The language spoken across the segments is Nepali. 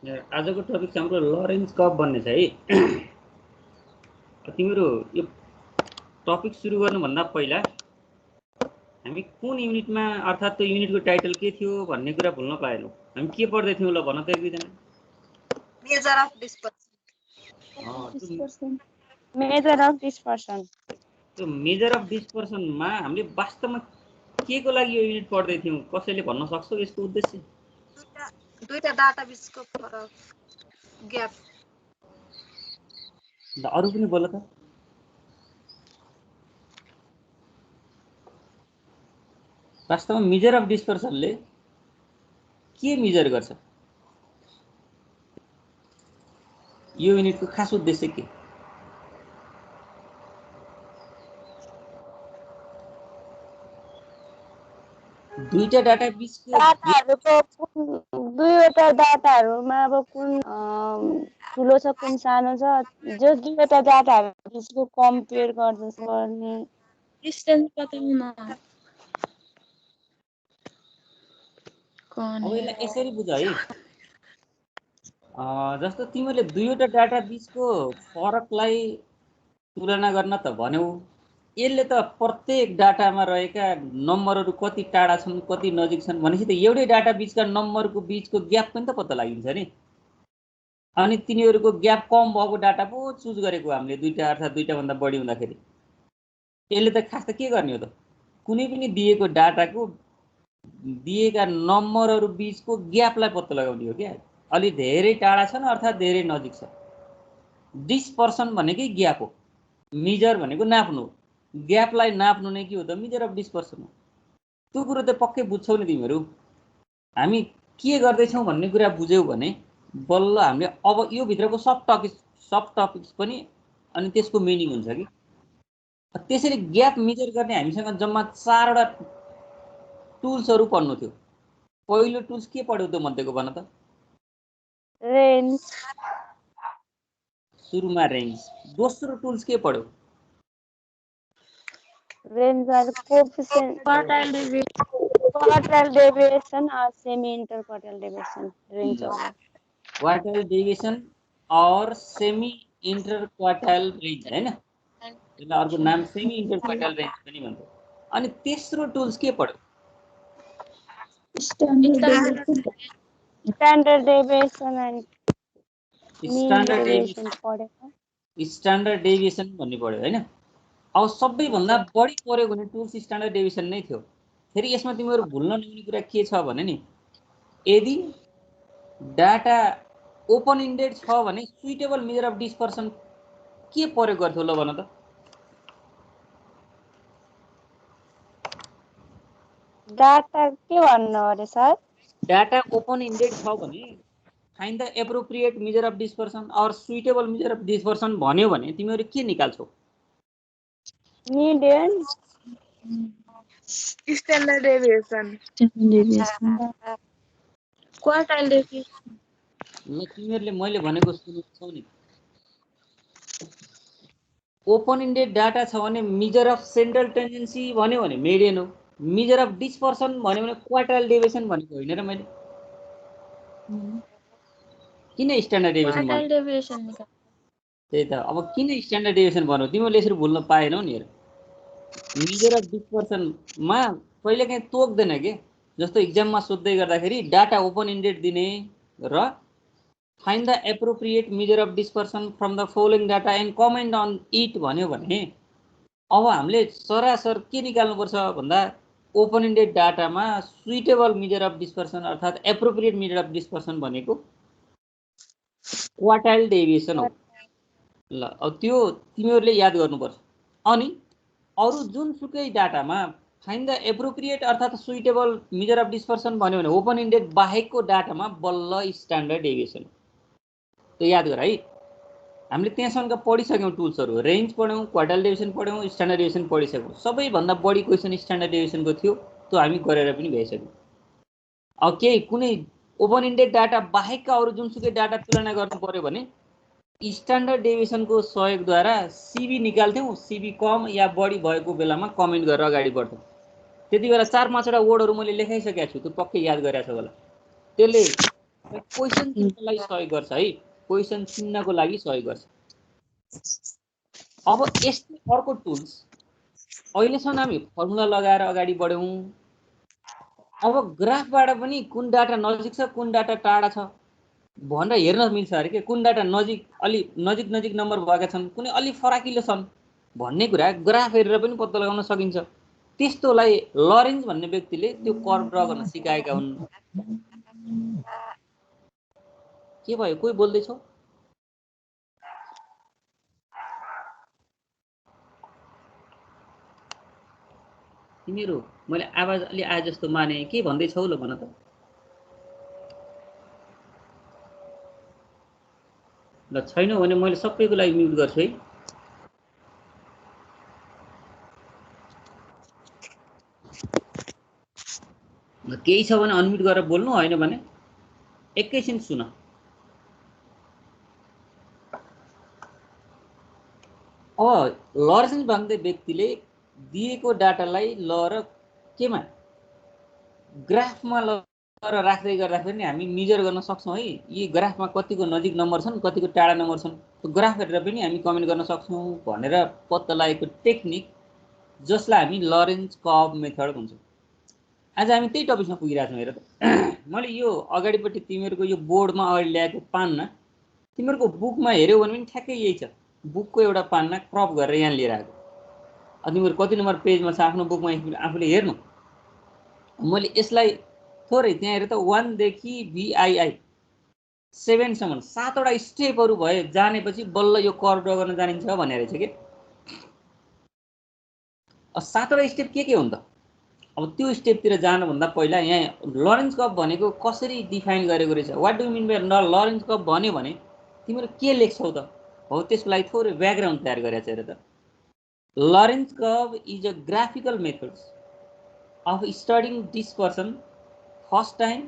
आजको टपिक चाहिँ हाम्रो लरेन्स कप भन्ने छ है। तिम्रो यो टपिक सुरु गर्नुभन्दा पहिला हामी कुन युनिटमा अर्थात् त्यो युनिटको टाइटल के थियो भन्ने कुरा भुल्न पाएनौँ। हामी के पढ्दै थियौँ ल भन त एक दुईजना। Major of dispersion. Major of dispersion. त्यो मेजर अफ डिस्पर्सनमा हामीले वास्तवमा के को लागि यो युनिट पढ्दै थियौँ कसैले भन्न सक्छौ यसको उद्देश्य? दुईटा डाटा बीचको फरक ग्याप। अरू पनि बोल त। वास्तवमा मेजर अफ डिस्पर्सनले के मेजर गर्छ? यो युनिटको खास उद्देश्य के? दुईटा डाटा बीचको दुईवटा डाटाहरुमा अब कुन ठुलो छ कुन सानो छ जो दुईवटा डाटाहरु बीचको कम्पेयर गर्ने डिस्टेन्स बताउन। अब यसलाई यसरी बुझ है। जस्तो तिमीले दुईवटा डाटा बीचको फरकलाई तुलना गर्न त भन्यौ, यसले त प्रत्येक डाटामा रहेका नम्बरहरू कति टाढा छन् कति नजिक छन् भनेपछि त एउटै डाटा बीचका नम्बरको बीचको ग्याप पनि त पत्ता लागिन्छ नि। अनि तिनीहरूको ग्याप कम भएको डाटा पो चुज गरेको हामीले दुईटा अर्थात् दुईटाभन्दा बढी हुँदाखेरि यसले त खास त के गर्ने हो त? कुनै पनि दिएको डाटाको दिएका नम्बरहरू बीचको ग्यापलाई पत्ता लगाउने हो क्या। अलि धेरै टाढा छन् अर्थात् धेरै नजिक छ। डिस्पर्सन भनेकै ग्याप हो, मेजर भनेको नाप्नु हो। ग्यापलाई नाप्नु नै के हो त? मेजर अफ डिस्पर्सन हो। त्यो कुरो त पक्कै बुझ्छौ नि तिमीहरू। हामी के गर्दैछौँ भन्ने कुरा बुझ्यौ भने बल्ल हामीले अब यो भित्रको सब टपिक्स पनि अनि त्यसको मिनिङ हुन्छ कि। त्यसरी ग्याप मेजर गर्ने हामीसँग जम्मा 4वटा टुल्सहरू पढ्नु थियो। पहिलो टुल्स के पढ्यौ त्यो मध्येको भन त? रेन्ज। सुरुमा रेन्ज। दोस्रो टुल्स के पढ्यौ? Range are coefficient quartile deviation और semi inter quartile deviation range होगा। क्वार्टाइल डेविएसन और सेमी इंटर क्वार्टाइल रेंज है ना, त्यसलाई अर्को नाम सेमी इंटर क्वार्टाइल रेंज पनि भन्छ। अनि तेस्रो टुल्स के पढ्यौ? Standard deviation and standard deviation पढेको। स्टैंडर्ड डेविएसन भन्ने पढ्यौ हैन। अब सबैभन्दा बढी पढ्यो भने टुल्स स्टैंडर्ड डेविएसन नै थियो। फेरि यसमा तिमीहरू भुल्न नहुने कुरा के छ भने नि, यदि डाटा ओपन इन्डेड छ भने सुइटेबल मेजर अफ डिस्पर्सन के प्रयोग गर्थ्यौ ल भन त? डाटा के भन्नु अरे सर? डाटा ओपन इन्डेड छ भने find the appropriate measure of dispersion और सुइटेबल मेजर अफ डिस्पर्सन भन्यो भने तिमीहरू के निकाल्छौ? Median standard deviation quartile deviation. ल तिमीहरूले मैले भनेको सुन्छौ नि। ओपन इन्डेड डाटा छ भने मेजर अफ सेन्ट्रल टेन्डेन्सी भन्यो भने मिडियन हो। मेजर अफ डिस्पर्सन भन्यो भने क्वार्टाइल डेविएसन भनेको होइन र मैले? किन स्ट्यान्डर्ड डेविएसन भन्यो? क्वार्टाइल डेविएसन निकाल। त्यही त। अब किन स्ट्यान्डर्ड डेविएसन भन्यो? तिमीहरूले यसरी भुल्न पाएनौ नि। मेजर अफ डिस्पर्सनमा कहिलेकाहीँ तोक्दैन के। जस्तो इक्जाममा सोध्दै गर्दाखेरि डाटा ओपन इन्डेड दिने र find the appropriate measure of dispersion from the following data and comment on it भन्यो भने अब हामीले सरासर के निकाल्नुपर्छ भन्दा ओपन इन्डेड डाटामा सुइटेबल मेजर अफ डिस्पर्सन अर्थात् एप्रोप्रिएट मेजर अफ डिस्पर्सन भनेको क्वार्टाइल डेभिएसन हो। ल अब त्यो तिमीहरूले याद गर्नुपर्छ। अनि अरू जुनसुकै डाटामा फाइन्ड द एप्रोप्रिएट अर्थात् सुइटेबल मेजर अफ डिस्पर्सन भन्यो भने ओपन इन्डेड बाहेकको डाटामा बल्ल स्ट्यान्डर्ड डेभिएसन। त्यो याद गर है। हामीले त्यहाँसम्म पढिसक्यौँ टुल्सहरू। रेन्ज पढ्यौँ, क्वार्टाइल डेभिएसन पढ्यौँ, स्ट्यान्डर्ड डेभिएसन पढिसक्यौँ। सबैभन्दा बढी क्वेसन स्ट्यान्डर्ड डेभिएसनको थियो, त्यो हामी गरेर पनि भइसक्यौँ। अब केही कुनै ओपन इन्डेड डाटा बाहेकका अरू जुनसुकै डाटा तुलना गर्नु पर्यो भने स्ट्यान्डर्ड डेभिएसनको सहयोगद्वारा सिबी निकाल्थ्यौँ। सिबी कम या बढी भएको बेलामा कमेन्ट गरेर अगाडि बढ्थ्यौँ। त्यति बेला 4-5वटा वर्डहरू मैले लेखाइसकेको छु, त्यो पक्कै याद गरेको छ होला। त्यसले क्वेसन चिन्हलाई सहयोग गर्छ है, क्वेसन चिन्हको लागि सहयोग गर्छ। अब यस्तै अर्को टुल्स अहिलेसम्म हामी फर्मुला लगाएर अगाडि बढ्यौँ। अब ग्राफबाट पनि कुन डाटा नजिक छ कुन डाटा टाढा छ भनेर हेर्न मिल्छ अरे के, कुन डाटा नजिक अलि नजिक नम्बर भएका छन्, कुनै अलि फराकिलो छन् भन्ने कुरा ग्राफ हेरेर पनि पत्ता लगाउन सकिन्छ। त्यस्तोलाई लरेन्ज भन्ने व्यक्तिले त्यो कर्भ ड्र गर्न सिकाएका हुन्। के भयो, कोही बोल्दैछौ? तिमीहरू मैले आवाज अलि आए जस्तो माने, के भन्दैछौ ल भन त। ल छैन भने मैले सबैको लागि म्युट गर्छु है। केही छ भने अनम्युट गरेर बोल्नु, होइन भने एकैछिन सुन। अब लरेन्ज भन्ने व्यक्तिले दिएको डाटालाई लगेर केमा ग्राफमा लगेर राख्दै गर्दाखेरि नि हामी मेजर गर्न सक्छौँ है, यी ग्राफमा कतिको नजिक नम्बर छन् कतिको टाढा नम्बर छन्, त्यो ग्राफ हेरेर पनि हामी कमेन्ट गर्न सक्छौँ भनेर पत्ता लागेको टेक्निक जसलाई हामी लरेन्ज कर्भ मेथड भन्छौँ। आज हामी त्यही टपिकमा पुगिरहेको छौँ। हेर त मैले यो अगाडिपट्टि तिमीहरूको यो बोर्डमा अगाडि ल्याएको पानमा तिमीहरूको बुकमा हेऱ्यौ भने पनि ठ्याक्कै यही छ। बुकको एउटा पानमा क्रप गरेर यहाँ लिएर आएको। तिमीहरू कति नम्बर पेजमा छ आफ्नो बुकमा आफूले हेर्नु। मैले यसलाई थोरै त्यहाँ हेर त 1 देखि VII 7 सम्म 7वटा स्टेपहरू भए जानेपछि बल्ल यो कर्भ ड्र गर्न जानिन्छ भनेर रहेछ के। 7वटा स्टेप के हुन् त? अब त्यो स्टेपतिर जानुभन्दा पहिला यहाँ लरेन्ज कर्भ भनेको कसरी डिफाइन गरेको रहेछ, what do mean by Lorenz curve भन्यो भने तिमीहरू के लेख्छौ त? हो त्यसको लागि थोरै ब्याकग्राउन्ड तयार गरेछ। हेर त Lorentz curve is a graphical method of studying dispersion. First time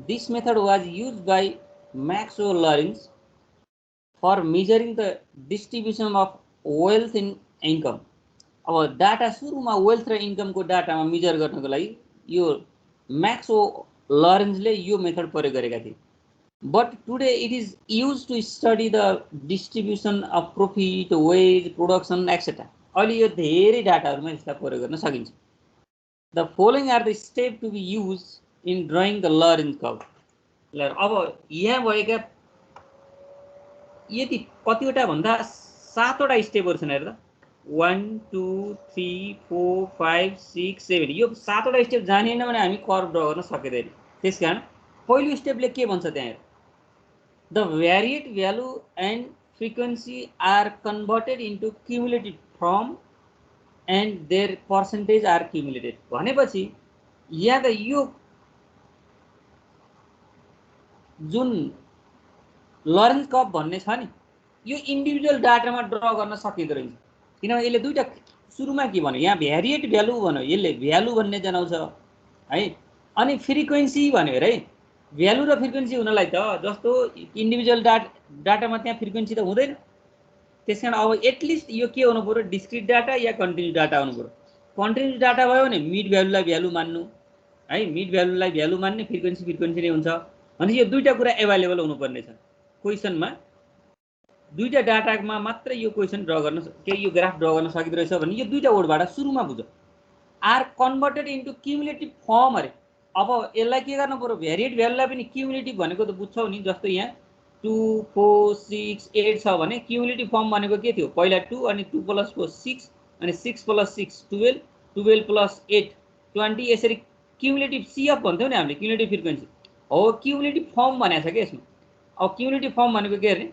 this method was used by Max Lorenz for measuring the distribution of wealth in income. अब डाटा सुरुमा वेल्थ र इन्कमको डाटामा मेजर गर्नको लागि यो म्याक्स लरेन्जले यो मेथड प्रयोग गरेका थिए। But today it is use to study the distribution of profit, wage, production etcetera. अहिले यो धेरै डाटाहरूमा यसलाई प्रयोग गर्न सकिन्छ। The following are the steps to be used in drawing the Lorenz curve. अब यहाँ भएका यति कतिवटा भन्दा 7वटा स्टेपहरू छन्। हेर त 1 2 3 4 5 6 7 यो 7वटा स्टेप जानिएन भने हामी कर्भ ड्र गर्न सकिँदैन। त्यसकारण पहिलो स्टेपले के भन्छ त्यहाँ हेर, the variate value and frequency are converted into cumulative form and their percentage are cumulated भनेपछि यहाँ त यो जुन लरेन्ज कर्भ भन्ने छ नि यो इन्डिभिजुअल डाटामा ड्र गर्न सकिँदो रहेछ। किनभने यसले दुईवटा सुरुमा के भन्यो, यहाँ भ्यारिएट भ्यालु भन्यो, यसले भ्यालु भन्ने जनाउँछ है, अनि फ्रिक्वेन्सी भन्यो अरे। भ्यालु र फ्रिक्वेन्सी हुनलाई त जस्तो इन्डिभिजुअल डाटामा त्यहाँ फ्रिक्वेन्सी त हुँदैन। त्यसकारण अब एटलिस्ट यो के हुनु पर्यो, डिस्क्रिट डाटा या कन्टिन्युस डाटा हुनु पर्यो। कन्टिन्युस डाटा भयो भने मिड भ्यालुलाई भ्यालु मान्नु है, मिड भ्यालुलाई भ्यालु मान्ने, फ्रिक्वेन्सी नै हुन्छ भने यो दुईवटा कुरा एभाइलेबल हुनुपर्ने छ। क्वेसनमा दुईवटा डाटामा मात्र यो क्वेसन ड्र गर्न के यो ग्राफ ड्र गर्न सकिँदो रहेछ भने यो दुईवटा वर्डबाट सुरुमा बुझ। Are converted into cumulative form अरे। अब यसलाई के गर्नु पर्यो, भ्यारिएट भ्यालुलाई पनि क्युमुलेटिभ भनेको त बुझ्छौ नि। जस्तो यहाँ 2 4 6 8 छ भने क्युमुलेटिभ फर्म भनेको के थियो, पहिला 2 अनि 2 + 4 6 अनि 6 + 6 12 12 + 8 20 यसरी क्युमुलेटिभ CF भन्थ्यौ नि हामीले, क्युमुलेटिभ फ्रिक्वेन्सी हो क्युमुलेटिभ फर्म भनेको छ के यसमा। अब क्युमुलेटिभ फर्म भनेको के अरे,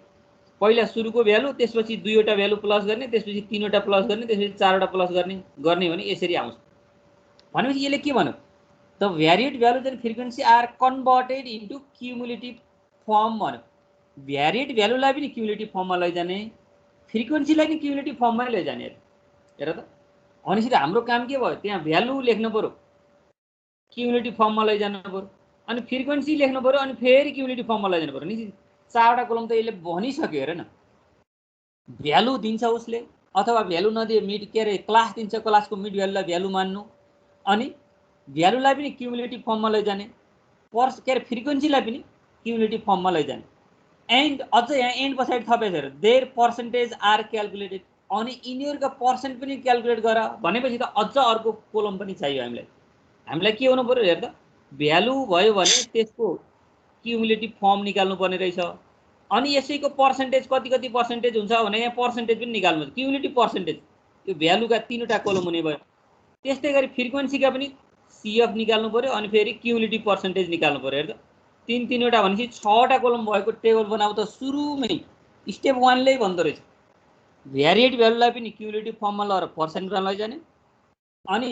पहिला सुरुको भ्यालु, त्यसपछि दुईवटा भ्यालु प्लस गर्ने, त्यसपछि तीनवटा प्लस गर्ने, त्यसपछि चारवटा प्लस गर्ने भने यसरी आउँछ। भनेपछि यसले के भन्यो, the variate values and frequency are converted into cumulative form भन्यो। भ्यारिएट भ्यालुलाई पनि क्युमुलेटिभ फर्ममा लैजाने, फ्रिक्वेन्सीलाई पनि क्युमुलेटिभ फर्ममै लैजाने। हेर त भनेपछि हाम्रो काम के भयो, त्यहाँ भ्यालु लेख्नु पर्यो, क्युमुलेटिभ फर्ममा लैजानु पर्यो, अनि फ्रिक्वेन्सी लेख्नु पर्यो, अनि फेरि क्युमुलेटिभ फर्ममा लैजानु पर्यो नि। 4वटा कलम त यसले भनिसक्यो। हेर न, भ्यालु दिन्छ उसले अथवा भ्यालु नदिए मिड के अरे क्लास दिन्छ, क्लासको मिड भ्यालुलाई भ्यालु मान्नु, अनि भ्यालुलाई पनि क्युमुलेटिभ फर्ममा लैजाने, के अरे फ्रिक्वेन्सीलाई पनि क्युमुलेटिभ फर्ममा लैजाने। एन्ड अझ यहाँ एन्ड पछाडि थपेछ हेर, देयर पर्सेन्टेज आर क्यालकुलेटेड, अनि यिनीहरूका पर्सेन्ट पनि क्यालकुलेट गर भनेपछि त अझ अर्को कोलम पनि चाहियो हामीलाई के हुनु पर्यो हेर त, भ्यालु भयो भने त्यसको क्युमुलेटिभ फर्म निकाल्नु पर्ने रहेछ। अनि यसैको पर्सेन्टेज कति पर्सेन्टेज हुन्छ भने यहाँ पर्सेन्टेज पनि निकाल्नु पर्छ, क्युमुलेटिभ पर्सेन्टेज, यो भ्यालुका 3वटा कोलम हुने भयो। त्यस्तै गरी फ्रिक्वेन्सीका पनि सिएफ निकाल्नु पर्यो, अनि फेरि क्युमुलेटिभ पर्सेन्टेज निकाल्नु पर्यो। हेर त 3-3वटा भनेपछि 6वटा कोलम भएको टेबल बनाऊ त सुरुमै स्टेप 1ले भन्दो रहेछ। भ्यारिएट भ्यालुलाई पनि क्युमुलेटिभ फर्ममा लगेर पर्सेन्टमा लैजाने, अनि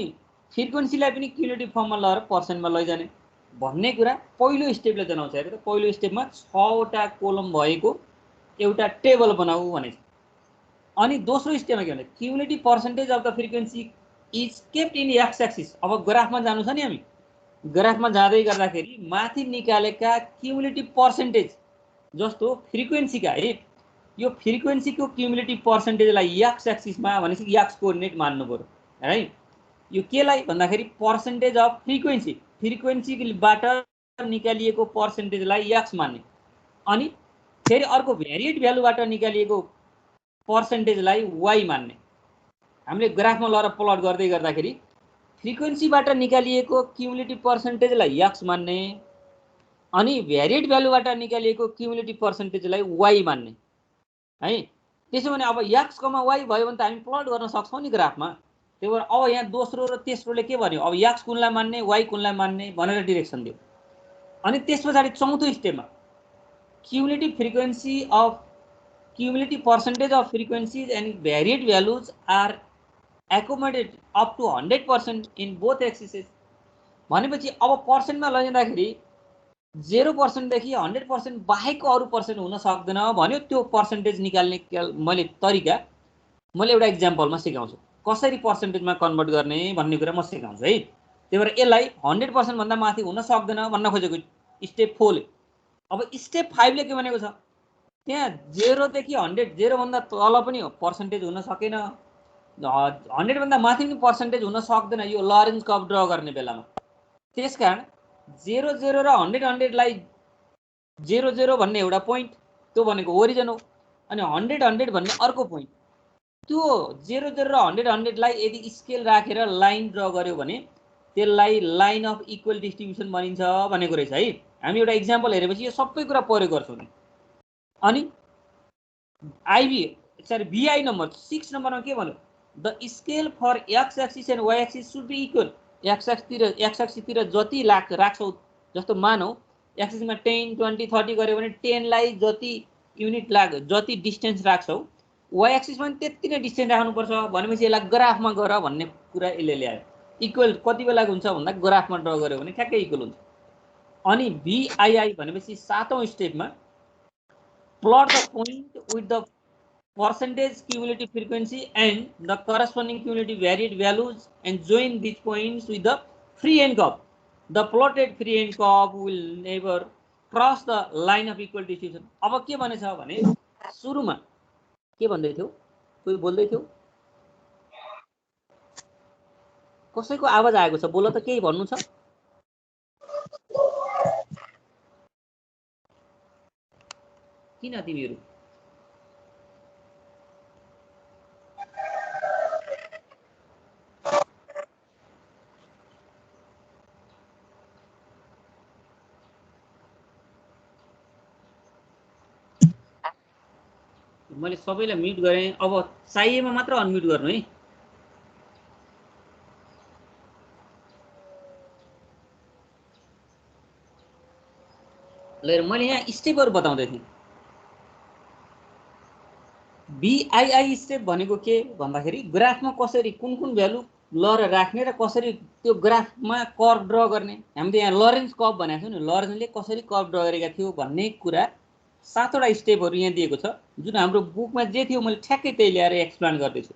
फ्रिक्वेन्सीलाई पनि क्युमुलेटिभ फर्ममा लगेर पर्सेन्टमा लैजाने भन्ने कुरा पहिलो स्टेपले जनाउँछ। हेर त पहिलो स्टेपमा 6वटा कोलम भएको एउटा टेबल बनाऊ भनेछ। अनि दोस्रो स्टेपमा के भने cumulative percentage of the frequency is kept in x axis. अब ग्राफमा जानु छ नि, हामी ग्राफमा जाँदै गर्दाखेरि माथि निकालेका क्युमुलेटिभ पर्सेन्टेज जस्तो फ्रिक्वेन्सीका है, यो फ्रिक्वेन्सीको क्युमुलेटिभ पर्सेन्टेजलाई एक्स एक्सिसमा भनेपछि एक्स कोअर्डिनेट मान्नु पर्यो है। यो केलाई भन्दाखेरि पर्सेन्टेज अफ फ्रिक्वेन्सीबाट निकालिएको पर्सेन्टेजलाई एक्स मान्ने, अनि फेरि अर्को भ्यारिएट भ्यालुबाट निकालिएको पर्सेन्टेजलाई वाई मान्ने। हामीले ग्राफमा लगेर प्लट गर्दै गर्दाखेरि फ्रिक्वेन्सीबाट निकालिएको क्युमुलेटिभ पर्सेन्टेजलाई एक्स मान्ने, अनि भ्यारिएट भ्यालुबाट निकालिएको क्युमुलेटिभ पर्सेन्टेजलाई वाई मान्ने है। त्यसो भने अब एक्स कमा वाई भयो भने त हामी प्लट गर्न सक्छौँ नि ग्राफमा। त्यही भएर अब यहाँ दोस्रो र तेस्रोले के भन्यो, अब एक्स कुनलाई मान्ने वाई कुनलाई मान्ने भनेर डिरेक्सन दियो। अनि त्यस पछाडि चौथो स्टेपमा cumulative percentage of frequencies and variate values are accommodated up to 100% in both axes भनेपछि अब पर्सेन्टमा लैजाँदाखेरि 0% देखि 100% बाहेकको अरू पर्सेन्ट हुन सक्दैन भन्यो। त्यो पर्सेन्टेज निकाल्ने मैले तरिका मैले एउटा इक्जाम्पलमा सिकाउँछु, कसरी पर्सेन्टेजमा कन्भर्ट गर्ने भन्ने कुरा म सिकाउँछु है। त्यही भएर यसलाई 100% भन्दा माथि हुन सक्दैन भन्न खोजेको स्टेप 4ले। अब स्टेप 5ले के भनेको छ, त्यहाँ 0 देखि 100, 0 भन्दा तल पनि पर्सेन्टेज हुन सकेन, 100 भन्दा माथि पनि पर्सेन्टेज हुन सक्दैन यो लरेन्ज कर्व ड्र गर्ने बेलामा। त्यसकारण 0-0 र 100-100लाई 0-0 भन्ने एउटा पोइन्ट, त्यो भनेको ओरिजिन हो, अनि 100-100 भन्ने अर्को पोइन्ट। त्यो 0-0 र 100-100लाई यदि स्केल राखेर लाइन ड्र गर्यो भने त्यसलाई लाइन अफ इक्वल डिस्ट्रिब्युसन भनिन्छ भनेको रहेछ है। हामी एउटा इक्जाम्पल हेरेपछि यो सबै कुरा प्रयोग गर्छौँ नि। अनि VI नम्बर 6 नम्बरमा के भन्यो, the scale for x axis and y axis should be equal. X एक्सिसतिर जति राख्छौ, जस्तो मानौ एक्सिसमा 10, 20, 30 गऱ्यो भने 10लाई जति युनिट जति डिस्टेन्स राख्छौ, वाई एक्सिसमा पनि त्यति नै डिस्टेन्स राख्नुपर्छ भनेपछि यसलाई ग्राफमा गर भन्ने कुरा यसले ल्यायो। इक्वल कति बेला हुन्छ भन्दा ग्राफमा ड्र गर्यो भने ठ्याक्कै इक्वल हुन्छ। अनि VII भनेपछि 7औं स्टेपमा plot the point with the percentage cumulative frequency and the corresponding cumulative variate values and join these points with the free end curve. The plotted free end curve will never cross the line of equal distribution. अब के भनेछ भने सुरुमा के भन्दै थियो, कोही बोल्दै थियो, कसैको आवाज आएको छ, बोल त, केही भन्नु छ? किन तिमीहरू मैले सबैलाई म्युट गरेँ, अब चाहिएमा मात्र अनम्युट गर्नु है। ल मैले यहाँ स्टेपहरु बताउँदै थिएँ। VII स्टेप भनेको के भन्दाखेरि ग्राफमा कसरी कुन कुन भ्यालु लर राख्ने र कसरी त्यो ग्राफमा कर्भ ड्र गर्ने। हामीले यहाँ लरेन्ज कर्भ भनेको छौँ नि, लरेन्जले कसरी कर्भ ड्र गरेका थियो भन्ने कुरा 7वटा स्टेपहरु यहाँ दिएको छ, जुन हाम्रो बुकमा जे थियो मैले ठ्याक्कै त्यही ल्याएर एक्सप्लेन गर्दैछु।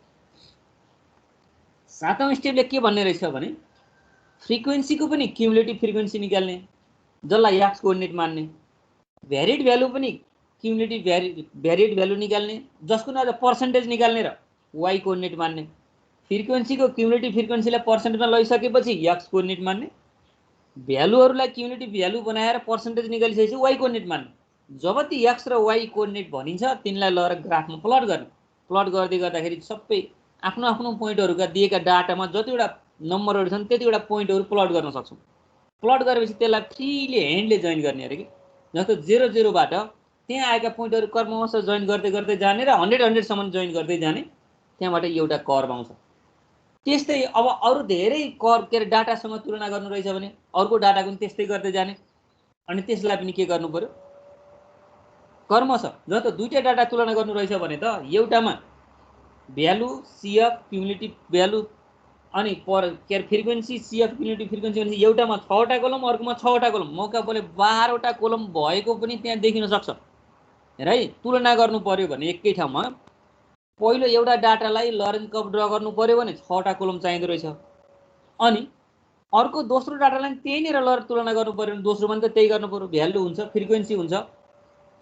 7औं स्टेपले के भन्ने रहेछ भने फ्रिक्वेन्सीको पनि क्युमुलेटिभ फ्रिक्वेन्सी निकाल्ने, जसलाई एक्स कोअर्डिनेट मान्ने, भ्यारिड भ्यालु पनि क्युमुलेटिभ भ्यारिड भ्यालु निकाल्ने, जसको नाम पर्सेन्टेज निकाल्ने र वाई कोअर्डिनेट मान्ने, फ्रिक्वेन्सीको क्युमुलेटिभ फ्रिक्वेन्सीलाई पर्सेन्टेजमा लैसकेपछि एक्स कोअर्डिनेट मान्ने, भ्यालुहरूलाई क्युमुलेटिभ भ्यालु बनाएर पर्सेन्टेज निकालिसकेपछि वाइ कोअर्डिनेट मान्ने। जब ती एक्स र वाइ कोअर्डिनेट भनिन्छ तिनलाई लगेर ग्राफमा प्लट गर्ने। प्लट गर्दै गर्दाखेरि सबै आफ्नो आफ्नो पोइन्टहरूका दिएका डाटामा जतिवटा नम्बरहरू छन् त्यतिवटा पोइन्टहरू प्लट गर्न सक्छौँ। प्लट गरेपछि त्यसलाई फ्रीले ह्यान्डले जोइन गर्ने अरे कि। जस्तो 0 0 बाट त्यहाँ आएका पोइन्टहरू कर्मवश जोइन गर्दै गर्दै जाने र 100 100 सम्म जोइन गर्दै जाने, त्यहाँबाट एउटा कर्भ आउँछ। त्यस्तै अब अरू धेरै कर्भ के अरे डाटासँग तुलना गर्नु रहेछ भने अर्को डाटाको पनि त्यस्तै गर्दै जाने, अनि त्यसलाई पनि के गर्नु पर्यो कर्मश। जस्तो दुईटा डाटा तुलना गर्नु रहेछ भने त एउटामा भ्यालु सिएफ क्युमुलेटिभ भ्यालु अनि के अरे फ्रिक्वेन्सी सिएफ क्युमुलेटिभ फ्रिक्वेन्सी भने एउटामा 6वटा कोलम अर्कोमा 6वटा कोलम, मौका बोले 12वटा कोलम भएको पनि त्यहाँ देखिन सक्छ है। तुलना गर्नु पर्यो भने एकै ठाउँमा पहिलो एउटा डाटालाई लरेन्ज कर्भ ड्र गर्नु पर्यो भने 6वटा कोलम चाहिँदो रहेछ, अनि अर्को दोस्रो डाटालाई त्यहीँनिर लरेर तुलना गर्नु पर्यो भने दोस्रो पनि त त्यही गर्नु पर्यो। भ्यालु हुन्छ फ्रिक्वेन्सी हुन्छ,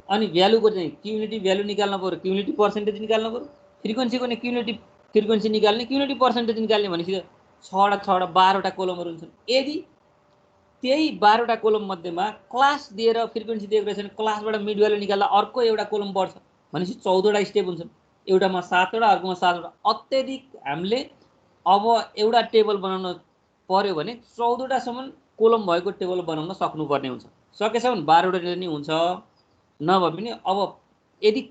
अनि भ्यालुको चाहिँ क्युमुलेटिभ भ्यालु निकाल्नु पर्यो, क्युमुलेटिभ पर्सेन्टेज निकाल्नु पर्यो, फ्रिक्वेन्सीको नि क्युमुलेटिभ फ्रिक्वेन्सी निकाल्ने, क्युमुलेटिभ पर्सेन्टेज निकाल्ने भनेपछि 6वटा 12वटा कोलमहरू हुन्छन्। यदि त्यही 12वटा कोलम मध्येमा क्लास दिएर फ्रिक्वेन्सी दिएको रहेछ भने क्लासबाट मिड भ्यालु निकाल्दा अर्को एउटा कोलम बढ्छ भनेपछि 14वटा स्टेप हुन्छन्। एउटामा 7वटा अर्कोमा 7वटा। अत्यधिक हामीले अब एउटा टेबल बनाउन पर्यो भने 14वटासम्म कोलम भएको टेबल बनाउन सक्नुपर्ने हुन्छ। सकेछ भने 12वटा नै हुन्छ, नभए पनि अब यदि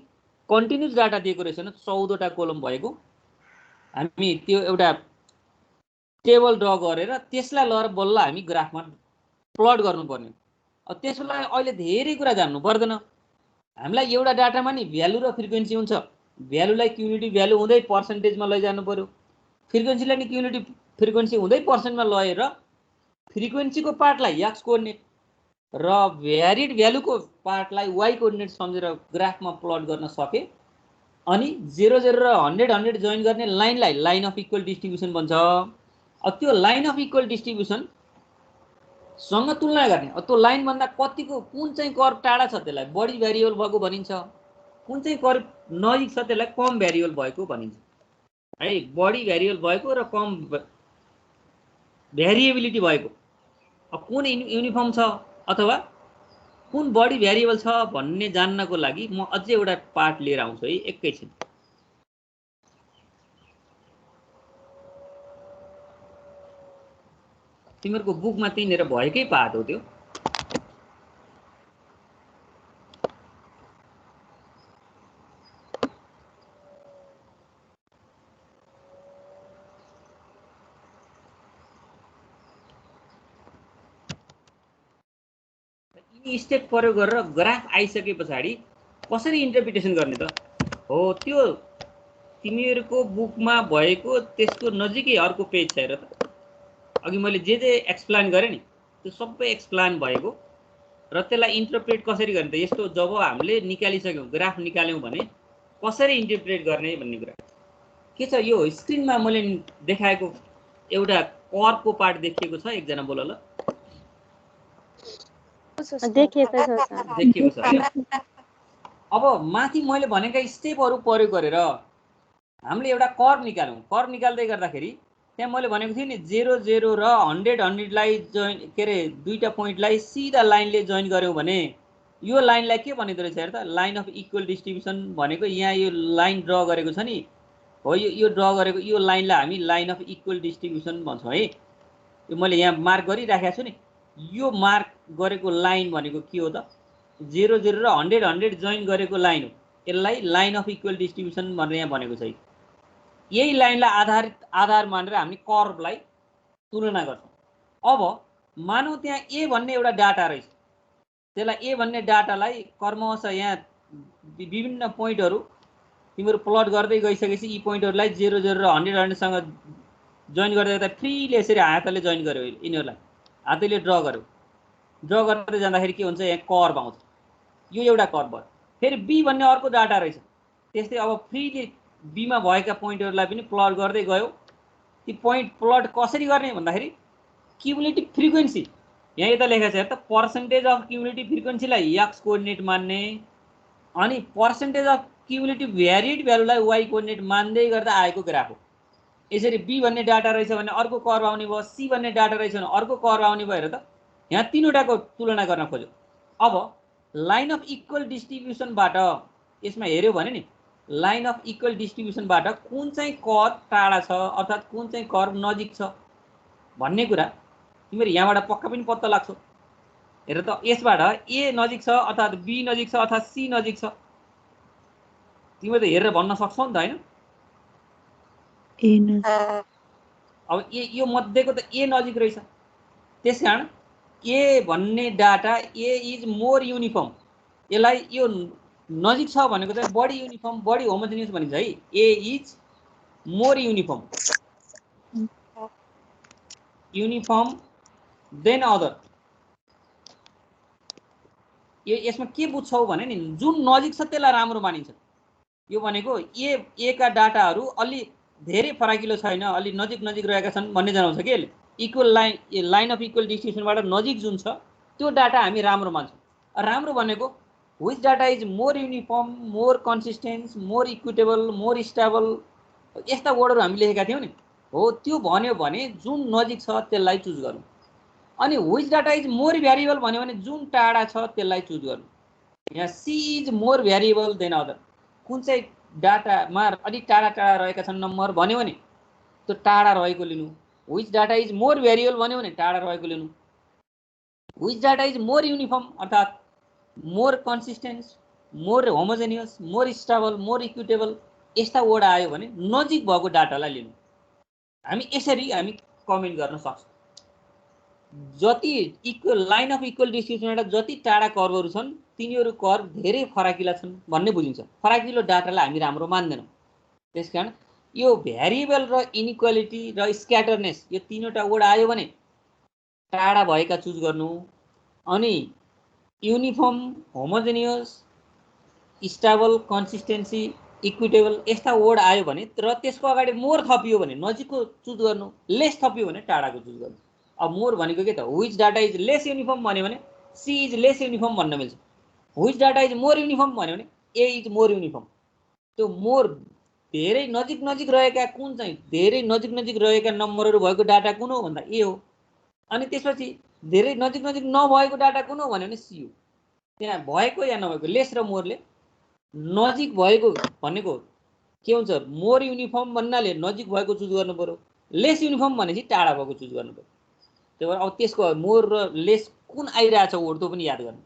कन्टिन्युस डाटा दिएको रहेछ भने 14वटा कोलम भएको हामी त्यो एउटा टेबल ड्र गरेर त्यसलाई लगेर बल्ल हामी ग्राफमा प्लट गर्नुपर्ने। अब त्यसलाई अहिले धेरै कुरा जान्नु पर्दैन। हामीलाई एउटा डाटामा नि भ्यालु र फ्रिक्वेन्सी हुन्छ, भ्यालुलाई क्युमुलेटिभ भ्यालु हुँदै पर्सेन्टेजमा लैजानु पर्यो, फ्रिक्वेन्सीलाई नि क्युमुलेटिभ फ्रिक्वेन्सी हुँदै पर्सेन्टमा लगेर फ्रिक्वेन्सीको पार्टलाई एक्स कोअर्डिनेट र भ्यारिड भ्यालुको पार्टलाई वाइ कोअर्डिनेट सम्झेर ग्राफमा प्लट गर्न सके अनि 0 0 र 100 100 जोइन गर्ने लाइनलाई लाइन अफ इक्वल डिस्ट्रिब्युसन भन्छ। अब त्यो लाइन अफ इक्वल डिस्ट्रिब्युसन सँग तुलना गर्ने। अब त्यो लाइन भन्दा कतिको कुन चाहिँ कर्भ टाढा छ त्यसलाई बढी भ्यारिएबल भएको भनिन्छ, कुन चाहिँ कर्भ नजिक छ त्यसलाई कम भ्यारिएबल भएको भनिन्छ है। बढी भ्यारिएबल भएको र कम भ्यारिएबिलिटी भएको, अब कुन युनिफर्म छ अथवा कुन बढी भ्यारिएबल छ भन्ने जान्नको लागि म अझै एउटा पार्ट लिएर आउँछु है एकैछिन। तिमीहरूको बुकमा त्यहीँनिर भएकै पाठ हो त्यो। यी स्टेप प्रयोग गरेर ग्राफ आइसके पछाडि कसरी इन्टरप्रिटेसन गर्ने त हो त्यो तिमीहरूको बुकमा भएको त्यसको नजिकै अर्को पेज छ हेर त। अघि मैले जे एक्सप्लेन गरेँ नि त्यो सबै एक्सप्लेन भएको र त्यसलाई इन्टरप्रेट कसरी गर्ने त। यस्तो जब हामीले निकालिसक्यौँ ग्राफ निकाल्यौँ भने कसरी इन्टरप्रेट गर्ने भन्ने कुरा के छ। यो स्क्रिनमा मैले देखाएको एउटा कर्भको पार्ट देखिएको छ, एकजना बोल ल। देखिएको छ सर। देखिएको छ। अब माथि मैले भनेका स्टेपहरू प्रयोग गरेर हामीले एउटा कर्भ निकाल्यौँ। कर्भ निकाल्दै गर्दाखेरि त्यहाँ मैले भनेको थिएँ नि 0 0 र 100 100 लाई जोइन के अरे दुईटा पोइन्टलाई सिधा लाइनले जोइन गर्यौँ भने यो लाइनलाई के भनिदो रहेछ हेर त, लाइन अफ इक्वल डिस्ट्रिब्युसन भनेको। यहाँ यो लाइन ड्र गरेको छ नि हो, यो ड्र गरेको यो लाइनलाई हामी लाइन अफ इक्वल डिस्ट्रिब्युसन भन्छौँ है। यो मैले यहाँ मार्क गरिराखेको छु नि, यो मार्क गरेको लाइन भनेको के हो त 0 0 र 100 100 जोइन गरेको लाइन हो। यसलाई लाइन अफ इक्वल डिस्ट्रिब्युसन भनेर यहाँ भनेको छ। यही लाइनलाई आधार मानेर हामी कर्भलाई तुलना गर्छौँ। अब मानौँ त्यहाँ ए भन्ने एउटा डाटा रहेछ, त्यसलाई ए भन्ने डाटालाई कर्मश यहाँ विभिन्न पोइन्टहरू तिमीहरू प्लट गर्दै गइसकेपछि यी पोइन्टहरूलाई 0 0 र 100 100 सँग जोइन गर्दै गर्दा फ्रीले यसरी हातले जोइन गर्यो, यिनीहरूलाई हातले ड्र गर्यो। ड्र गर्दै जाँदाखेरि के हुन्छ, यहाँ कर्भ आउँछ। यो एउटा कर्भ भयो। फेरि बी भन्ने अर्को डाटा रहेछ, त्यस्तै अब फ्रीले बीमा भएका पोइन्टहरूलाई पनि प्लट गर्दै गयो। ती पोइन्ट प्लट कसरी गर्ने भन्दाखेरि क्युमुलेटिभ फ्रिक्वेन्सी यहाँ यता लेखेको छ हेर त, पर्सेन्टेज अफ क्युमुलेटिभ फ्रिक्वेन्सीलाई एक्स कोअर्डिनेट मान्ने अनि पर्सेन्टेज अफ क्युमुलेटिभ भ्यारिड भ्यालुलाई वाइ कोअर्डिनेट मान्दै गर्दा आएको ग्राफ हो। यसरी बी भन्ने डाटा रहेछ भने अर्को कर्भ आउने भयो, सी भन्ने डाटा रहेछ भने अर्को कर्भ आउने भयो हेर त। यहाँ तीनवटाको तुलना गर्न खोज्यो। अब लाइन अफ इक्वल डिस्ट्रिब्युसनबाट यसमा हेर्यो भने नि लाइन अफ इक्वल डिस्ट्रिब्युसनबाट कुन चाहिँ कर्व टाढा छ अर्थात् कुन चाहिँ कर्व नजिक छ भन्ने कुरा तिमीहरू यहाँबाट पक्का पनि पत्ता लाग्छ। हेर त यसबाट ए नजिक छ अर्थात् बी नजिक छ अर्थात् सी नजिक छ तिमीहरू त हेरेर भन्न सक्छौ नि त हैन। अब यो मध्येको त ए नजिक रहेछ त्यसकारण ए भन्ने data A is more uniform यसलाई यो नजिक छ भनेको चाहिँ बढी युनिफर्म बढी होमोजेनियस भनिन्छ है। A is more uniform than other. यसमा के बुझ्छौ भने नि जुन नजिक छ त्यसलाई राम्रो मानिन्छ। यो भनेको ए का डाटाहरू अलि धेरै फराकिलो छैन अलि नजिक नजिक रहेका छन् भन्ने जनाउँछ के यसले। इक्वल लाइन अफ इक्वल डिस्ट्रिब्युसनबाट नजिक जुन छ त्यो डाटा हामी राम्रो मान्छौँ। राम्रो भनेको which data is more uniform, more consistent, more equitable, more stable यस्ता वर्डहरू हामी लेखेका थियौँ नि हो। त्यो भन्यो भने जुन नजिक छ त्यसलाई चुज गर्नु। अनि which data is more variable भन्यो भने जुन टाढा छ त्यसलाई चुज गर्नु। यहाँ C is more variable than other कुन चाहिँ डाटामा अलि टाढा टाढा रहेका छन् नम्बर भन्यो भने त्यो टाढा रहेको लिनु। which data is more variable भन्यो भने टाढा रहेको लिनु। which data is more uniform अर्थात् more consistent more homogeneous more stable more equitable यस्ता वर्ड आयो भने नजिक भएको डाटालाई लिनु। हामी यसरी हामी कमेन्ट गर्न सक्छौँ। जति इक्वल लाइन अफ इक्वल डिस्ट्रिब्युसनबाट जति टाढा कर्वहरू छन् तिनीहरू कर्व धेरै फराकिला छन् भन्ने बुझिन्छ। फराकिलो डाटालाई हामी राम्रो मान्दैनौँ। त्यसकारण यो भ्यारिएबल र इनइक्वालिटी र स्क्याटरनेस यो तीनवटा वर्ड आयो भने टाढा भएका चुज गर्नु। अनि uniform homogeneous stable consistency equitable यस्ता वर्ड आयो भने र त्यसको अगाडि मोर थपियो भने नजिकको चुज गर्नु। लेस थपियो भने टाढाको चुज गर्नु। अब मोर भनेको के त which data is less uniform भन्यो भने सी इज लेस युनिफर्म भन्न मिल्छ। which data is more uniform भन्यो भने ए इज मोर युनिफर्म। त्यो मोर धेरै नजिक नजिक रहेका कुन चाहिँ धेरै नजिक नजिक रहेका नम्बरहरू भएको डाटा कुन हो भन्दा ए हो। अनि त्यसपछि धेरै नजिक नजिक नभएको डाटा कुन हो भन्यो भने सी हो। त्यहाँ भएको या नभएको लेस र मोरले नजिक भएको भनेको के हुन्छ मोर युनिफर्म भन्नाले नजिक भएको चुज गर्नु पर्यो। लेस युनिफर्म भनेपछि टाढा भएको चुज गर्नु पर्यो। त्यही भएर अब त्यसको मोर र लेस कुन आइरहेछ वर्ड त्यो पनि याद गर्नु।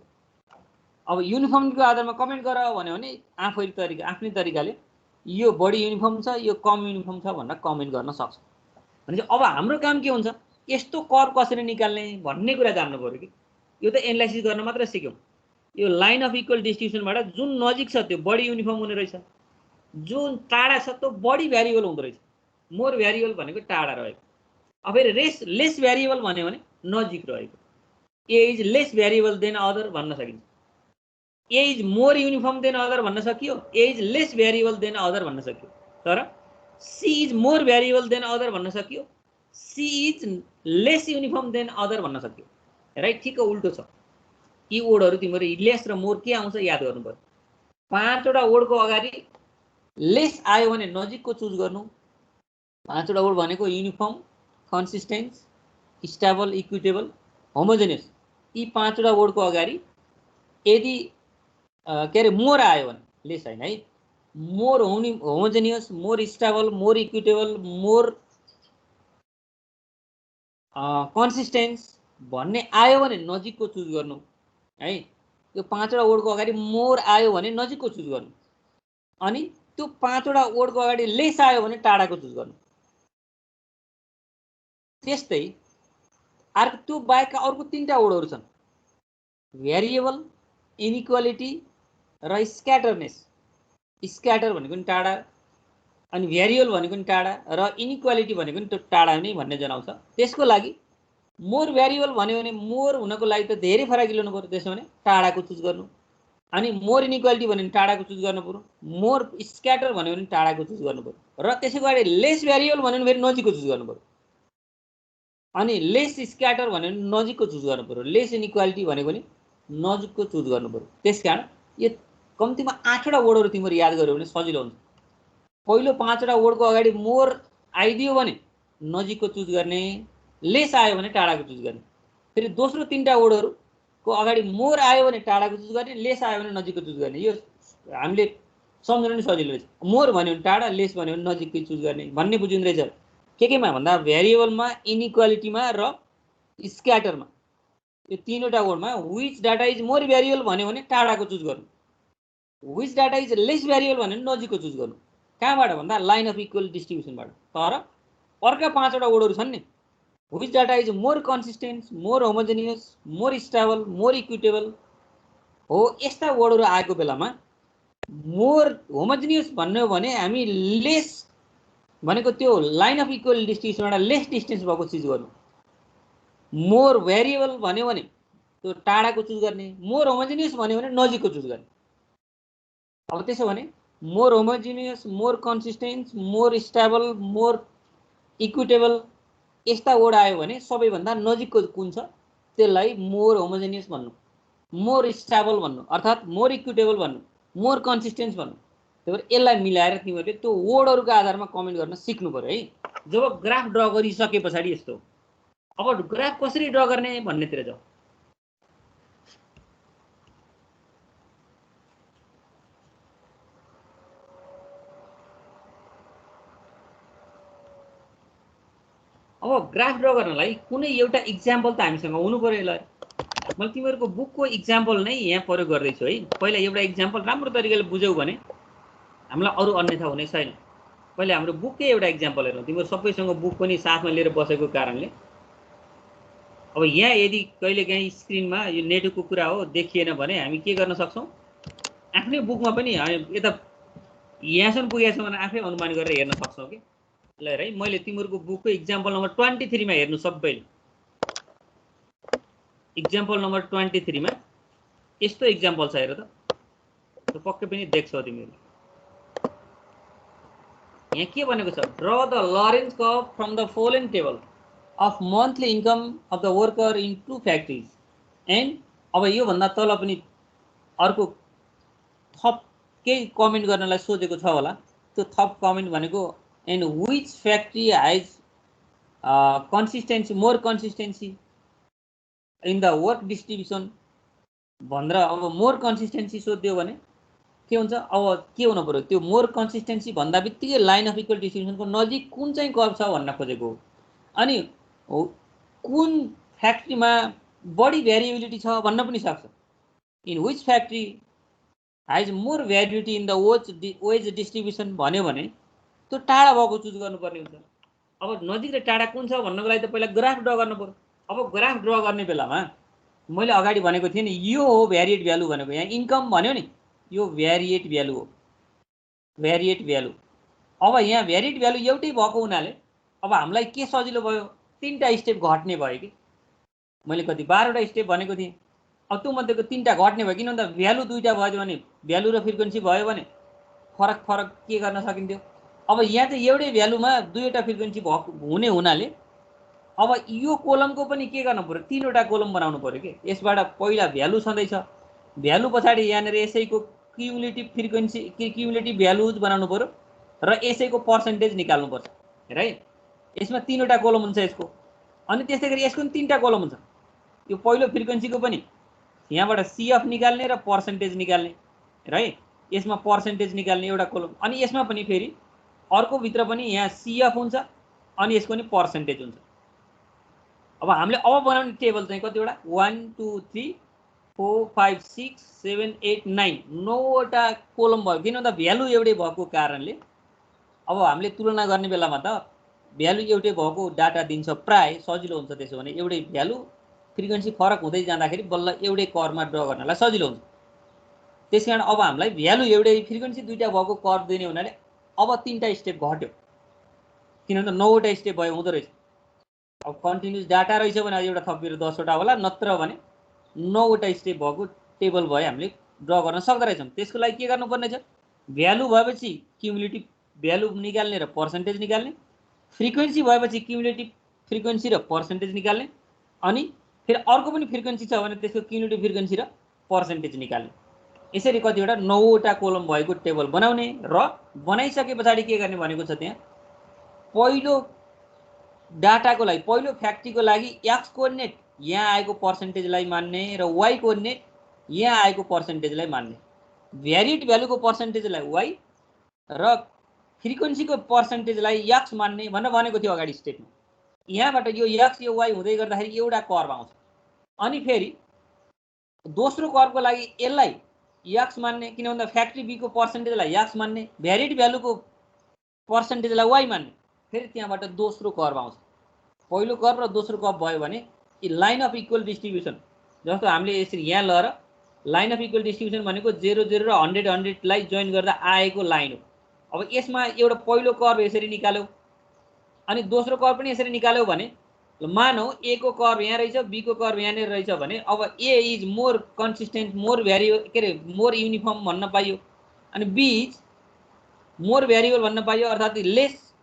अब युनिफर्मको आधारमा कमेन्ट गर भन्यो भने आफ्नै तरिकाले यो बढी युनिफर्म छ यो कम युनिफर्म छ भनेर कमेन्ट गर्न सक्छ। भनेपछि अब हाम्रो काम के हुन्छ यस्तो कर्व कसरी निकाल्ने भन्ने कुरा जान्नु पर्यो कि यो त एनालाइसिस गर्न मात्र सिक्यौँ। यो लाइन अफ इक्वल डिस्ट्रिब्युसनबाट जुन नजिक छ त्यो बढी युनिफर्म हुने रहेछ जुन टाढा छ त्यो बढी भ्यारिएबल हुँदो रहेछ। मोर भ्यारिएबल भनेको टाढा रहेको। अब फेरि लेस भ्यारिएबल भन्यो भने नजिक रहेको। A is less variable than other भन्न सकिन्छ। A is more uniform than other भन्न सकियो। A is less variable than other भन्न सकियो। तर C is more variable than other भन्न सकियो। C is less uniform than other भन्न सकियो। राइट ठिक उल्टो छ। यी वर्डहरू तिम्रो लेस र मोर के आउँछ याद गर्नु पर्यो। 5वटा वर्डको अगाडि लेस आयो भने नजिकको चुज गर्नु। 5वटा वर्ड भनेको uniform consistence stable equitable homogeneous यी 5वटा वर्डको अगाडि यदि के अरे मोर आयो भने लेस होइन है more homogeneous more stable more equitable more consistence भन्ने आयो भने नजिकको चुज गर्नु है। यो 5वटा वर्डको अगाडि मोर आयो भने नजिकको चुज गर्नु। अनि त्यो 5वटा वर्डको अगाडि लेस आयो भने टाढाको चुज गर्नु। त्यस्तै अर्को त्यो बाहेकका अर्को 3टा वर्डहरू छन् भ्यारिएबल इनइक्वालिटी र स्क्याटरनेस। स्क्याटर भनेको नि टाढा अनि भ्यारिएबल भनेको नि टाढा र इनइक्वालिटी भनेको नि त्यो टाढा नै भन्ने जनाउँछ। त्यसको लागि मोर भ्यारिएबल भन्यो भने मोर हुनको लागि त धेरै फराकिलो हुनु पर्यो। त्यसो भने टाढाको चुज गर्नु। अनि मोर इनइक्वालिटी भन्यो भने टाढाको चुज गर्नु पर्यो। मोर स्क्याटर भन्यो भने टाढाको चुज गर्नु पर्यो। र त्यसैको अगाडि लेस भ्यारिएबल भन्यो भने फेरि नजिकको चुज गर्नु पर्यो। अनि लेस स्क्याटर भन्यो भने नजिकको चुज गर्नु पर्यो। लेस इनइक्वालिटी भनेको नि नजिकको चुज गर्नु पर्यो। त्यसकारण यो कम्तीमा 8वटा वर्डहरू तिम्रो याद गर्यो भने सजिलो हुन्छ। पहिलो 5वटा वर्डको अगाडि मोर आइदियो भने नजिकको चुज गर्ने लेस आयो भने टाढाको चुज गर्ने। फेरि दोस्रो 3टा वर्डहरुको अगाडि मोर आयो भने टाढाको चुज गर्ने, लेस आयो भने नजिकको चुज गर्ने। यो हामीले सम्झनु नि सजिलो रहेछ। मोर भन्यो भने टाढा, लेस भन्यो भने नजिककै चुज गर्ने भन्ने बुझिँदो रहेछ। केमा भन्दा भेरिएबलमा, इनइक्वालिटीमा र स्क्याटरमा, यो 3वटा वर्डमा which data is more variable भन्यो भने टाढाको चुज गर्नु, which data is less variable भन्यो भने नजिकको चुज गर्नु। कहाँबाट भन्दा लाइन अफ इक्वल डिस्ट्रिब्युसनबाट। तर अर्का 5वटा वर्डहरु छन् नि, which data is more consistent, more homogeneous, more stable, more equitable हो, यस्ता वर्डहरु आएको बेलामा मोर होमोजेनियस भन्नु भने हामी लेस भनेको त्यो लाइन अफ इक्वल डिस्ट्रिब्युसनबाट लेस डिस्टेन्स भएको चीज गर्नु। मोर भेरिएबल भन्यो भने त्यो टाढाको चुज गर्ने, मोर होमोजेनियस भन्यो भने नजिकको चुज गर्ने। अब त्यसो भने more homogeneous, more consistent, more stable, more equitable यस्ता वर्ड आयो भने सबैभन्दा नजिकको कुन छ त्यसलाई मोर होमोजेनियस भन्नु, मोर स्टेबल भन्नु, अर्थात् मोर इक्विटेबल भन्नु, मोर कन्सिस्टेन्स भन्नु। त्यही भएर यसलाई मिलाएर तिमीहरूले त्यो वर्डहरुको आधारमा कमेन्ट गर्न सिक्नु पर्यो है। जब ग्राफ ड्रा गरिसके पछाडि यस्तो, अब ग्राफ कसरी ड्रा गर्ने भन्नेतिर जाऊ। अब ग्राफ ड्रा गर्नलाई कुनै एउटा इक्जाम्पल त हामीसँग हुनु पर्यो। यसलाई मैले तिमीहरूको बुकको इक्जाम्पल नै यहाँ प्रयोग गर्दैछु है। पहिला एउटा इक्जाम्पल राम्रो तरिकाले बुझ्यौ भने हामीलाई अरू अन्यथा हुने छैन। पहिले हाम्रो बुककै एउटा इक्जाम्पल हेरौँ। तिमीहरू सबैसँग बुक पनि साथमा लिएर बसेको कारणले अब यहाँ यदि कहिलेकाहीँ स्क्रिनमा यो नेटवर्कको कुरा हो देखिएन भने हामी के गर्न सक्छौँ, आफ्नै बुकमा पनि यता यहाँसम्म पुगेछ भने आफै अनुमान गरेर हेर्न सक्छौँ कि। ल है, मैले तिमीहरूको बुकको इक्जाम्पल नम्बर 23 मा हेर्नु सबैले। इक्जाम्पल नम्बर 23 मा यस्तो इक्जाम्पल छ हेर त, पक्कै पनि देख्छौ तिमीहरू। यहाँ के भनेको छ, draw the Lorentz curve from the following table of monthly income of the worker in 2 factories and. अब यो भन्दा तल पनि अर्को थप केही कमेन्ट गर्नलाई सोचेको छ होला। त्यो थप कमेन्ट भनेको and which factory has consistency, more consistency in the work distribution भनेर अब मोर कन्सिस्टेन्सी सोध्यो भने के हुन्छ। अब के हुनु पर्यो, त्यो मोर कन्सिस्टेन्सी भन्दा बित्तिकै लाइन अफ इक्वल डिस्ट्रिब्युसनको नजिक कुन चाहिँ कर्व छ भन्न खोजेको हो। अनि कुन फ्याक्ट्रीमा बढी भेरिएबिलिटी छ भन्न पनि सक्छ। In which factory has more variability in the wage distribution भन्यो भने त्यो टाढा भएको चुज गर्नुपर्ने हुन्छ। अब नजिक र टाढा कुन छ भन्नको लागि त पहिला ग्राफ ड्रा गर्नु पर्यो। अब ग्राफ ड्रा गर्ने बेलामा मैले अगाडि भनेको थिएँ नि, यो हो भेरिएट भ्यालु भनेको। यहाँ इन्कम भन्यो नि, यो भेरिएट भ्यालु हो, भेरिएट भ्यालु। अब यहाँ भेरिएट भ्यालु एउटै भएको हुनाले अब हामीलाई के सजिलो भयो, 3टा स्टेप घट्ने भयो कि। मैले कति 12वटा स्टेप भनेको थिएँ। अब त्यो मध्येको 3टा घट्ने भयो, किन भन्दा भ्यालु 2टा भयो भने, भ्यालु र फ्रिक्वेन्सी भयो भने फरक के गर्न सकिन्थ्यो। अब यहाँ चाहिँ एउटै भ्यालुमा 2वटा फ्रिक्वेन्सी हुने हुनाले अब यो कोलमको पनि के गर्नु पर्यो, 3वटा कोलम बनाउनु पर्यो कि। यसबाट पहिला भ्यालु छँदैछ, भ्यालु पछाडि यहाँनिर यसैको क्युमुलेटिभ फ्रिक्वेन्सी, क्युमुलेटिभ भ्यालुज बनाउनु पर्यो र यसैको पर्सेन्टेज निकाल्नुपर्छ हेर है। यसमा 3वटा कोलम हुन्छ यसको, अनि त्यस्तै गरी यसको पनि 3टा कोलम हुन्छ। यो पहिलो फ्रिक्वेन्सीको पनि यहाँबाट सीएफ निकाल्ने र पर्सेन्टेज निकाल्ने र है, यसमा पर्सेन्टेज निकाल्ने एउटा कोलम, अनि यसमा पनि फेरि अर्को भित्र पनि यहाँ सीएफ हुन्छ अनि यसको पनि पर्सेन्टेज हुन्छ। अब हामीले अब बनाउने टेबल चाहिँ कतिवटा, 1 2 3 4 5 6 7 8 9 9वटा कोलम भयो। किन भन्दा भ्यालु एउटै भएको कारणले अब हामीले तुलना गर्ने बेलामा त भ्यालु एउटै भएको डाटा दिन्छ, प्राय सजिलो हुन्छ। त्यसो भने एउटै भ्यालु फ्रिक्वेन्सी फरक हुँदै जाँदाखेरि बल्ल एउटै कर्वमा ड्र गर्नलाई सजिलो हुन्छ। त्यसकारण अब हामीलाई भ्यालु एउटै फ्रिक्वेन्सी 2टा भएको कर्व दिने हुनाले अब 3टा स्टेप घट्यो, किन भन्दा 9वटा स्टेप भयो हुँदो रहेछ। अब कन्टिन्युस डाटा रहेछ भने एउटा थपेर 10वटा होला, नत्र भने 9वटा स्टेप भएको टेबल भयो हामीले ड्र गर्न सक्दो रहेछौँ। त्यसको लागि के गर्नुपर्ने छ, भ्यालु भएपछि क्युमुलेटिभ भ्यालु निकाल्ने र पर्सेन्टेज निकाल्ने, फ्रिक्वेन्सी भएपछि क्युमुलेटिभ फ्रिक्वेन्सी र पर्सेन्टेज निकाल्ने, अनि फेरि अर्को पनि फ्रिक्वेन्सी छ भने त्यसको क्युमुलेटिभ फ्रिक्वेन्सी र पर्सेन्टेज निकाल्ने। यसरी कतिवटा 9वटा कोलम भएको टेबल बनाउने र बनाइसके पछाडि के गर्ने भनेको छ, त्यहाँ पहिलो डाटाको लागि, पहिलो फ्याक्ट्रीको लागि एक्स कोअर्डिनेट यहाँ आएको पर्सेन्टेजलाई मान्ने र y कोअर्डिनेट यहाँ आएको पर्सेन्टेजलाई मान्ने। भ्यारिड भ्यालुको पर्सेन्टेजलाई y र फ्रिक्वेन्सीको पर्सेन्टेजलाई x मान्ने भनेर भनेको थियो अगाडि स्टेपमा। यहाँबाट यो x यो y हुँदै गर्दाखेरि एउटा कर्भ आउँछ। अनि फेरि दोस्रो कर्भको लागि यसलाई x मान्ने, किन भन्दा फ्याक्ट्री b को पर्सेन्टेजलाई x मान्ने, भ्यारिड भ्यालुको पर्सेन्टेजलाई y मान्ने। फेरि त्यहाँबाट दोस्रो कर्भ आउँछ। पहिलो कर्भ र दोस्रो कर्भ भयो भने लाइन अफ इक्वल डिस्ट्रिब्युसन, जस्तो हामीले यसरी यहाँ लएर लाइन अफ इक्वल डिस्ट्रिब्युसन भनेको 0 0 र 100 100 लाई जोइन गर्दा आएको लाइन हो। अब यसमा एउटा पहिलो कर्भ यसरी निकाल्यौ अनि दोस्रो कर्भ पनि यसरी निकाल्यौ भने मानौ ए को कर्भ यहाँ रहेछ, बी को कर्भ यहाँनिर रहेछ भने अब A is more consistent, more variable के अरे मोर युनिफर्म भन्न पाइयो, अनि बी इज मोर भ्यारिएबल भन्न पाइयो, अर्थात् लेस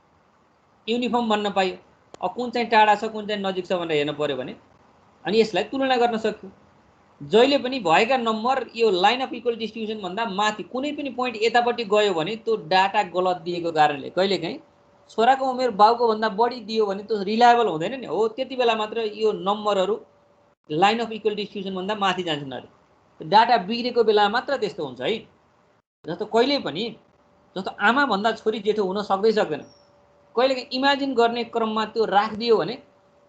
युनिफर्म भन्न पाइयो। अब कुन चाहिँ टाढा छ कुन चाहिँ नजिक छ भनेर हेर्नु पर्यो भने अनि यसलाई तुलना गर्न सक्यो। जहिले पनि भएका नम्बर यो लाइन अफ इक्वल डिस्ट्रिब्युसन भन्दा माथि कुनै पनि पोइन्ट यतापट्टि गयो भने त्यो डाटा गलत दिएको कारणले कहिलेकाहीँ छोराको उमेर बाउको भन्दा बढी दियो भने त्यो रिलायबल हुँदैन नि। हो त्यति बेला मात्र यो नम्बरहरू लाइन अफ इक्वल डिस्ट्रिब्युसन भन्दा माथि जान्छन्। अरे डाटा बिग्रेको बेला मात्र त्यस्तो हुन्छ है। जस्तो कहिले पनि जस्तो आमा भन्दा छोरी जेठो हुन सक्दै सक्दैन, कहिलेकाहीँ इमेजिन गर्ने क्रममा त्यो राखिदियो भने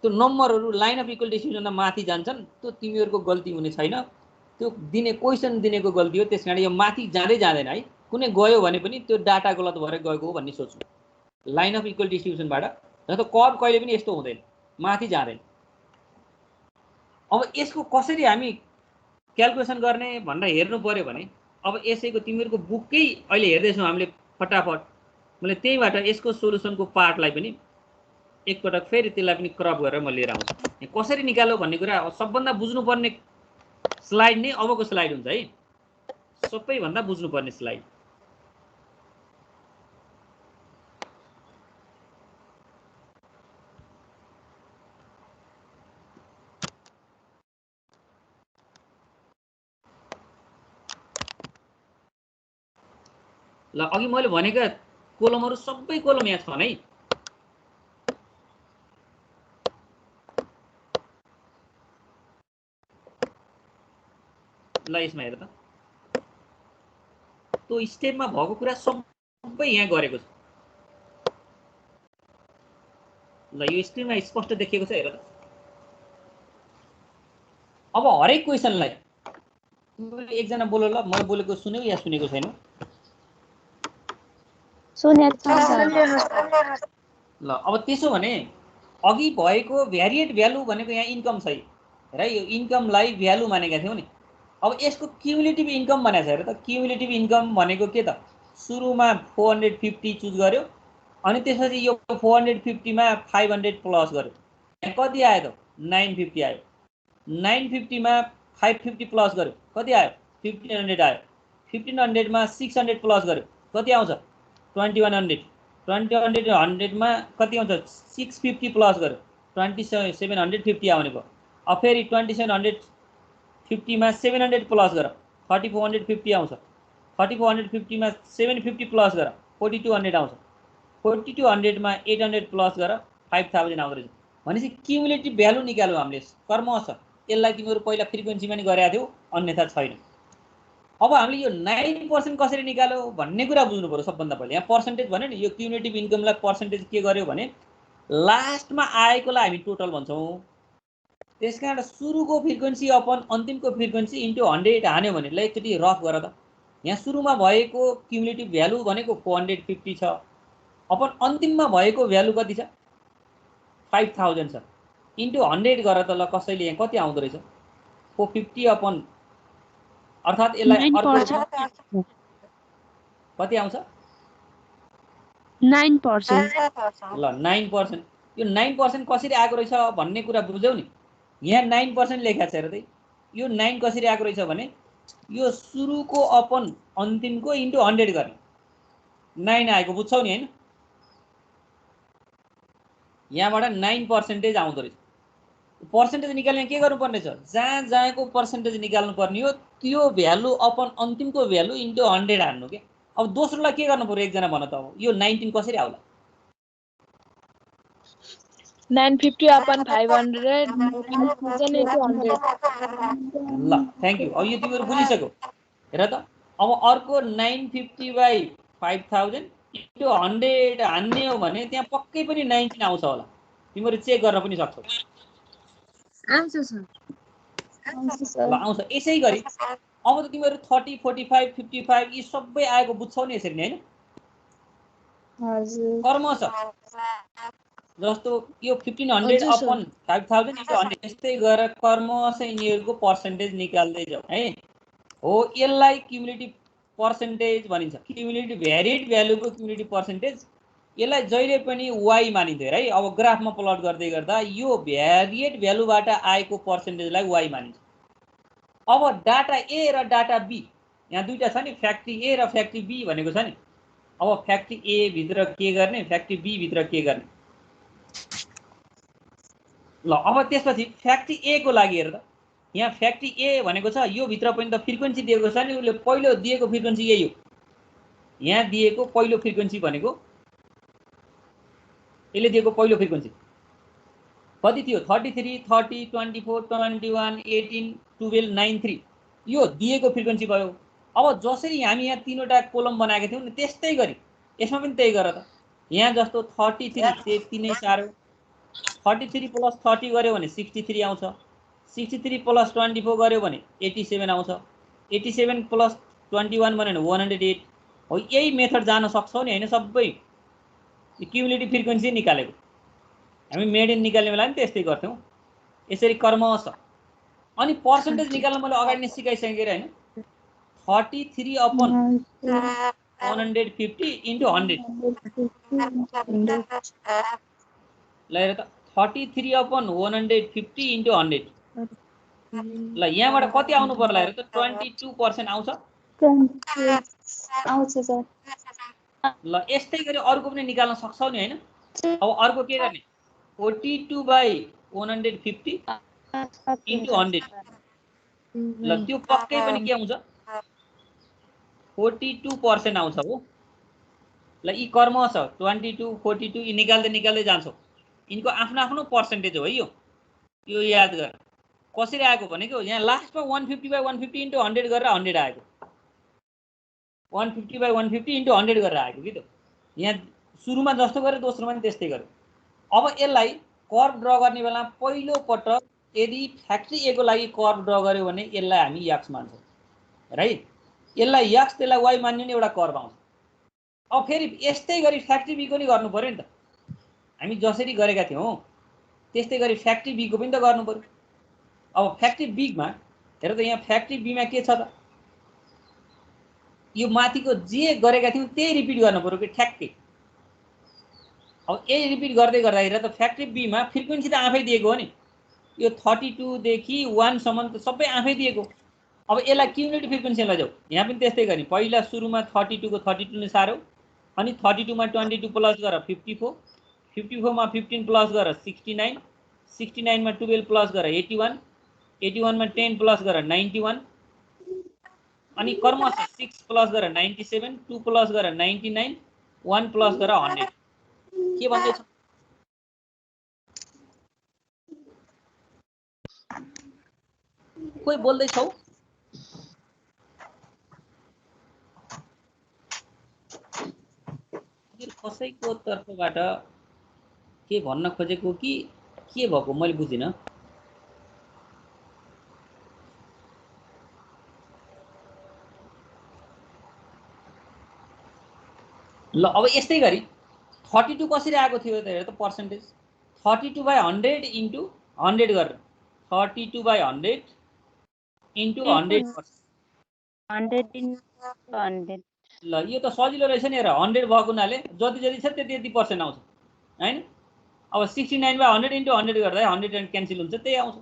त्यो नम्बरहरू लाइन अफ इक्वल डिस्ट्रिब्युसनमा माथि जान्छन्। त्यो तिमीहरूको गल्ती हुने छैन, त्यो दिने क्वेसन दिनेको गल्ती हो। त्यस कारण यो माथि जाँदै जाँदैन है। कुनै गयो भने पनि त्यो डाटा गलत भएर गएको हो भन्ने सोच्नु लाइन अफ इक्वल डिस्ट्रिब्युसनबाट। जस्तो कर्भ कहिले पनि यस्तो हुँदैन, माथि जाँदैन। अब यसको कसरी हामी क्यालकुलेसन गर्ने भनेर हेर्नु पर्यो भने अब यसैको तिमीहरूको बुककै अहिले हेर्दैछौँ हामीले फटाफट। मैले त्यहीबाट यसको सोलुसनको पार्टलाई पनि एकपटक फेरि त्यसलाई पनि क्रप गरेर म लिएर आउँछु। कसरी निकाल्यो भन्ने कुरा सबभन्दा बुझ्नुपर्ने स्लाइड नै अबको स्लाइड हुन्छ है, सबैभन्दा बुझ्नुपर्ने स्लाइड। ल अघि मैले भनेका कोलमहरू सबै कोलम यहाँ छन् है। ल यसमा हेर त, त्यो स्टेपमा भएको कुरा सबै यहाँ गरेको छ। ल यो स्क्रिनमा स्पष्ट देखिएको छ, हेर त। अब हरेक क्वेसनलाई एकजना बोल ल, मैले बोलेको सुन्यौ या सुनेको छैन? ल अब त्यसो भने अघि भएको भ्यारिएट भ्यालु भनेको यहाँ इन्कम छ है, यो इन्कमलाई भ्यालु मानेका थियौँ नि। अब यसको क्युमुलेटिभ इन्कम भनेको छ हेर त। क्युमुलेटिभ इन्कम भनेको के त? सुरुमा 450 चुज गर्यो अनि त्यसपछि यो 450 मा 500 प्लस गर्यो, यहाँ कति आयो त? 950 आयो। 950 मा 550 प्लस गर्यो, कति आयो? 1500 आयो। 1500 मा 600 प्लस गर्यो, कति आउँछ? 2100। 2100 मा कति आउँछ? 650 प्लस गर्यो, 2750 आउने भयो। अब फेरि 2750 मा 700 प्लस गर, 3450 आउँछ। 3450 मा 750 प्लस गर, 4200 आउँछ। 4200 मा 800 प्लस गर, 5000 आउँदो रहेछ। भनेपछि क्युमुलेटिभ भ्यालु निकाल्यो हामीले, कर्म छ। यसलाई तिमीहरू पहिला फ्रिक्वेन्सीमा नि गरेका थियौ, अन्यथा छैन। अब हामीले यो 9% कसरी निकाल्यो भन्ने कुरा बुझ्नु पर्यो सबभन्दा पहिला। यहाँ पर्सेन्टेज भन्यो नि, यो क्युमुलेटिभ इन्कमलाई पर्सेन्टेज के गर्यो भने लास्टमा आएकोलाई हामी टोटल भन्छौँ। त्यसकारण सुरुको फ्रिक्वेन्सी अपन अन्तिमको फ्रिक्वेन्सी इन्टु 100 हान्यो भने ल एकचोटि रफ गर त। यहाँ सुरुमा भएको क्युमुलेटिभ भ्यालु भनेको 450 छ, अपन अन्तिममा भएको भ्यालु कति छ? 5000 छ। इन्टु 100 गर त ल, कसैले यहाँ कति आउँदो रहेछ? 450 अपन, अर्थात् यसलाई अर्को कति आउँछ? 9%। ल 9%। यो 9% कसरी आएको रहेछ भन्ने कुरा बुझ्यौ नि। यहाँ 9% लेखा छ हेर त। यो 9 कसरी आएको रहेछ भने यो सुरुको अपन अन्तिमको इन्टु 100 गर्ने 9 आएको, बुझ्छौ नि हैन? यहाँबाट 9% आउँदो रहेछ। पर्सेन्टेज निकाल्ने के गर्नुपर्ने छ? जहाँ जहाँको पर्सेन्टेज निकाल्नु पर्ने हो त्यो भ्यालु अपन अन्तिमको भ्यालु इन्टु 100 हान्नु के। अब दोस्रोलाई के गर्नु पर्यो एकजना भन त? अब यो 19 कसरी आउला? 950 upon 500 1000 into 100 ल थ्याङ्क यू। अब यो तिमीहरू बुझिसक्यो। हेर त अब अर्को 950/5000 इन्टु 100 हान्ने हो भने त्यहाँ पक्कै पनि 19 आउँछ होला। तिमीहरू चेक गर्न पनि सक्छौ। आउँछ सर। ल आउँछ। यसै गरी अब त तिमीहरू 30 45 55 यी सबै आएको बुझ्छौ नि यसरी नै हैन? कर्म छ जस्तो यो 1500 अपन 5000 इन्टु 100 यस्तै गरेर कर्म छ यिनीहरूको पर्सेन्टेज निकाल्दै जाऊ है। हो यसलाई क्युमुलेटिभ पर्सेन्टेज भनिन्छ। क्युमुलेटिभ भ्यारिड भ्यालुको क्युमुलेटिभ पर्सेन्टेज यसलाई जहिले पनि y मानिन्छ है। अब ग्राफमा प्लट गर्दै गर्दा यो भ्यारिएट भ्यालुबाट आएको पर्सेन्टेजलाई y मानिन्छ। अब डाटा ए र डाटा बी यहाँ दुईटा छ नि, फ्याक्ट्री ए र फ्याक्ट्री बी भनेको छ नि। अब फ्याक्ट्री ए भित्र के गर्ने, फ्याक्ट्री बी भित्र के गर्ने। ल अब त्यसपछि फ्याक्ट्री ए को लागि हेर त यहाँ फ्याक्ट्री ए भनेको छ यो भित्र पनि त फ्रिक्वेन्सी दिएको छ नि। उसले पहिलो दिएको फ्रिक्वेन्सी यही हो। यहाँ दिएको पहिलो फ्रिक्वेन्सी भनेको यसले दिएको पहिलो फ्रिक्वेन्सी कति थियो? 33 30 24 21 18 12 93 यो दिएको फ्रिक्वेन्सी भयो। अब जसरी हामी यहाँ तीनवटा कोलम बनाएका थियौँ नि त्यस्तै गरी यसमा पनि त्यही गर त। यहाँ जस्तो 33 त्यति नै साह्रो। 33 + 30 गर्यो भने 63 आउँछ। 63 + 24 गर्यो भने 87 आउँछ। 87 + 21 भन्यो भने 108 हो। यही मेथड जान सक्छौ नि हैन? सबै क्युमुलेटिभ फ्रिक्वेन्सी निकालेको हामी मेडियन निकाल्ने बेला नि त्यस्तै गर्थ्यौँ। यसरी कर्म छ। अनि पर्सेन्टेज निकाल्न मैले अगाडि नै सिकाइसकेँ हैन? 33 अपन 150 इन्टु 100 ल हेर त 33 अपन 150 इन्टु 100 ल यहाँबाट कति आउनु पर्ला हेर त 22% आउँछ। आउँछ सर। ल यस्तै गरी अर्को पनि निकाल्न सक्छौ नि हैन? अब अर्को के गर्ने 42/150 इन्टु 100 ल त्यो पक्कै पनि के आउँछ 42% आउँछ हो। ल यी कर्म छ 22 42 यी निकाल्दै निकाल्दै जान्छौ। यिनको आफ्नो आफ्नो पर्सेन्टेज हो है यो याद गर। कसरी आएको भनेको यहाँ लास्टमा 150/150 इन्टु 100 गरेर 100 आएको। 150/150 इन्टु 100 गरेर आएको कि त। यहाँ सुरुमा जस्तो गरे दोस्रोमा पनि त्यस्तै गरे। अब यसलाई कर्भ ड्र गर्ने बेला पहिलो पटक यदि फ्याक्ट्री ए को लागि कर्भ ड्र गर्यो भने यसलाई हामी x मान्छौँ राइट। यसलाई x त्यसलाई y मान्ने नि एउटा कर्भ आउँछ। अब फेरि यस्तै गरी फ्याक्ट्री बी को नि गर्नु पर्यो नि त। हामी जसरी गरेका थियौँ त्यस्तै गरी फ्याक्ट्री बी को पनि त गर्नु पर्यो। अब फ्याक्ट्री बी मा हेर त यहाँ फ्याक्ट्री बी मा के छ त यो माथिको जे गरेका थियौँ त्यही रिपिट गर्नु पर्यो कि ठ्याक्कै। अब यही रिपिट गर्दै गर्दा हेर त फ्याक्ट्री बी मा फ्रिक्वेन्सी त आफै दिएको हो नि। यो 32 देखि 1 सम्म त सबै आफै दिएको। अब यसलाई क्युमुलेटिभ फ्रिक्वेन्सीमा जाऊ। यहाँ पनि त्यस्तै गर्ने। पहिला सुरुमा 32 को 32 नै सार्यो अनि 32 मा 22 प्लस गरेर 54 54 मा 15 प्लस गरेर 69 69 मा 12 प्लस गरेर 81 81 मा 10 प्लस गरेर 91 अनि कर्म 6 प्लस गरेर 97 2 प्लस गरेर 99 1 प्लस गरेर 100 के भन्दै छ कोही बोल्दै छौ? कसैको तर्फबाट के भन्न खोजेको कि के भएको मैले बुझिनँ। ल अब यस्तै गरी 32 कसरी आएको थियो त हेर त पर्सेन्टेज 32/100 इन्टु 100 गरेर 32/100 इन्टु 100%। ल यो त सजिलो रहेछ नि। हेर 100 भएको हुनाले जति जति छ त्यति पर्सेन्ट आउँछ हैन? अब 69/100 इन्टु 100 गर्दा 100 क्यान्सल हुन्छ त्यही आउँछ।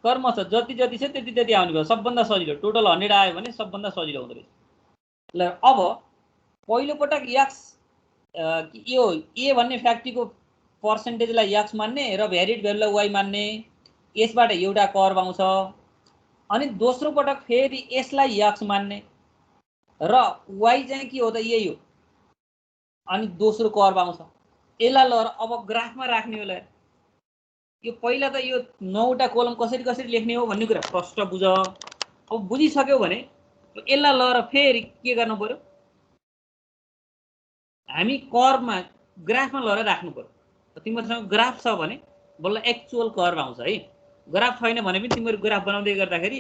कर्म छ जति जति छ त्यति त्यति आउने भयो। सबभन्दा सजिलो टोटल 100 आयो भने सबभन्दा सजिलो हुँदो रहेछ। ल अब पहिलो पटक x यो ए भन्ने फ्याक्ट्रीको पर्सेन्टेजलाई x मान्ने र भ्यारिड भ्यालुलाई y मान्ने यसबाट एउटा कर्भ आउँछ। अनि दोस्रो पटक फेरि यसलाई x मान्ने र y चाहिँ के हो त यही हो। अनि दोस्रो कर्भ आउँछ। यसलाई ल अब ग्राफमा राख्ने होला। यो पहिला त यो 9वटा कलम कसरी कसरी लेख्ने हो भन्ने कुरा प्रष्ट बुझ। अब बुझिसक्यौ भने यसलाई लएर फेरि के गर्नु पर्यो, हामी कर्वमा ग्राफमा लएर राख्नु पर्यो। तिमीहरूसँग ग्राफ छ भने बल्ल एक्चुअल कर्व आउँछ है। ग्राफ छैन भने पनि तिमीहरू ग्राफ बनाउँदै गर्दाखेरि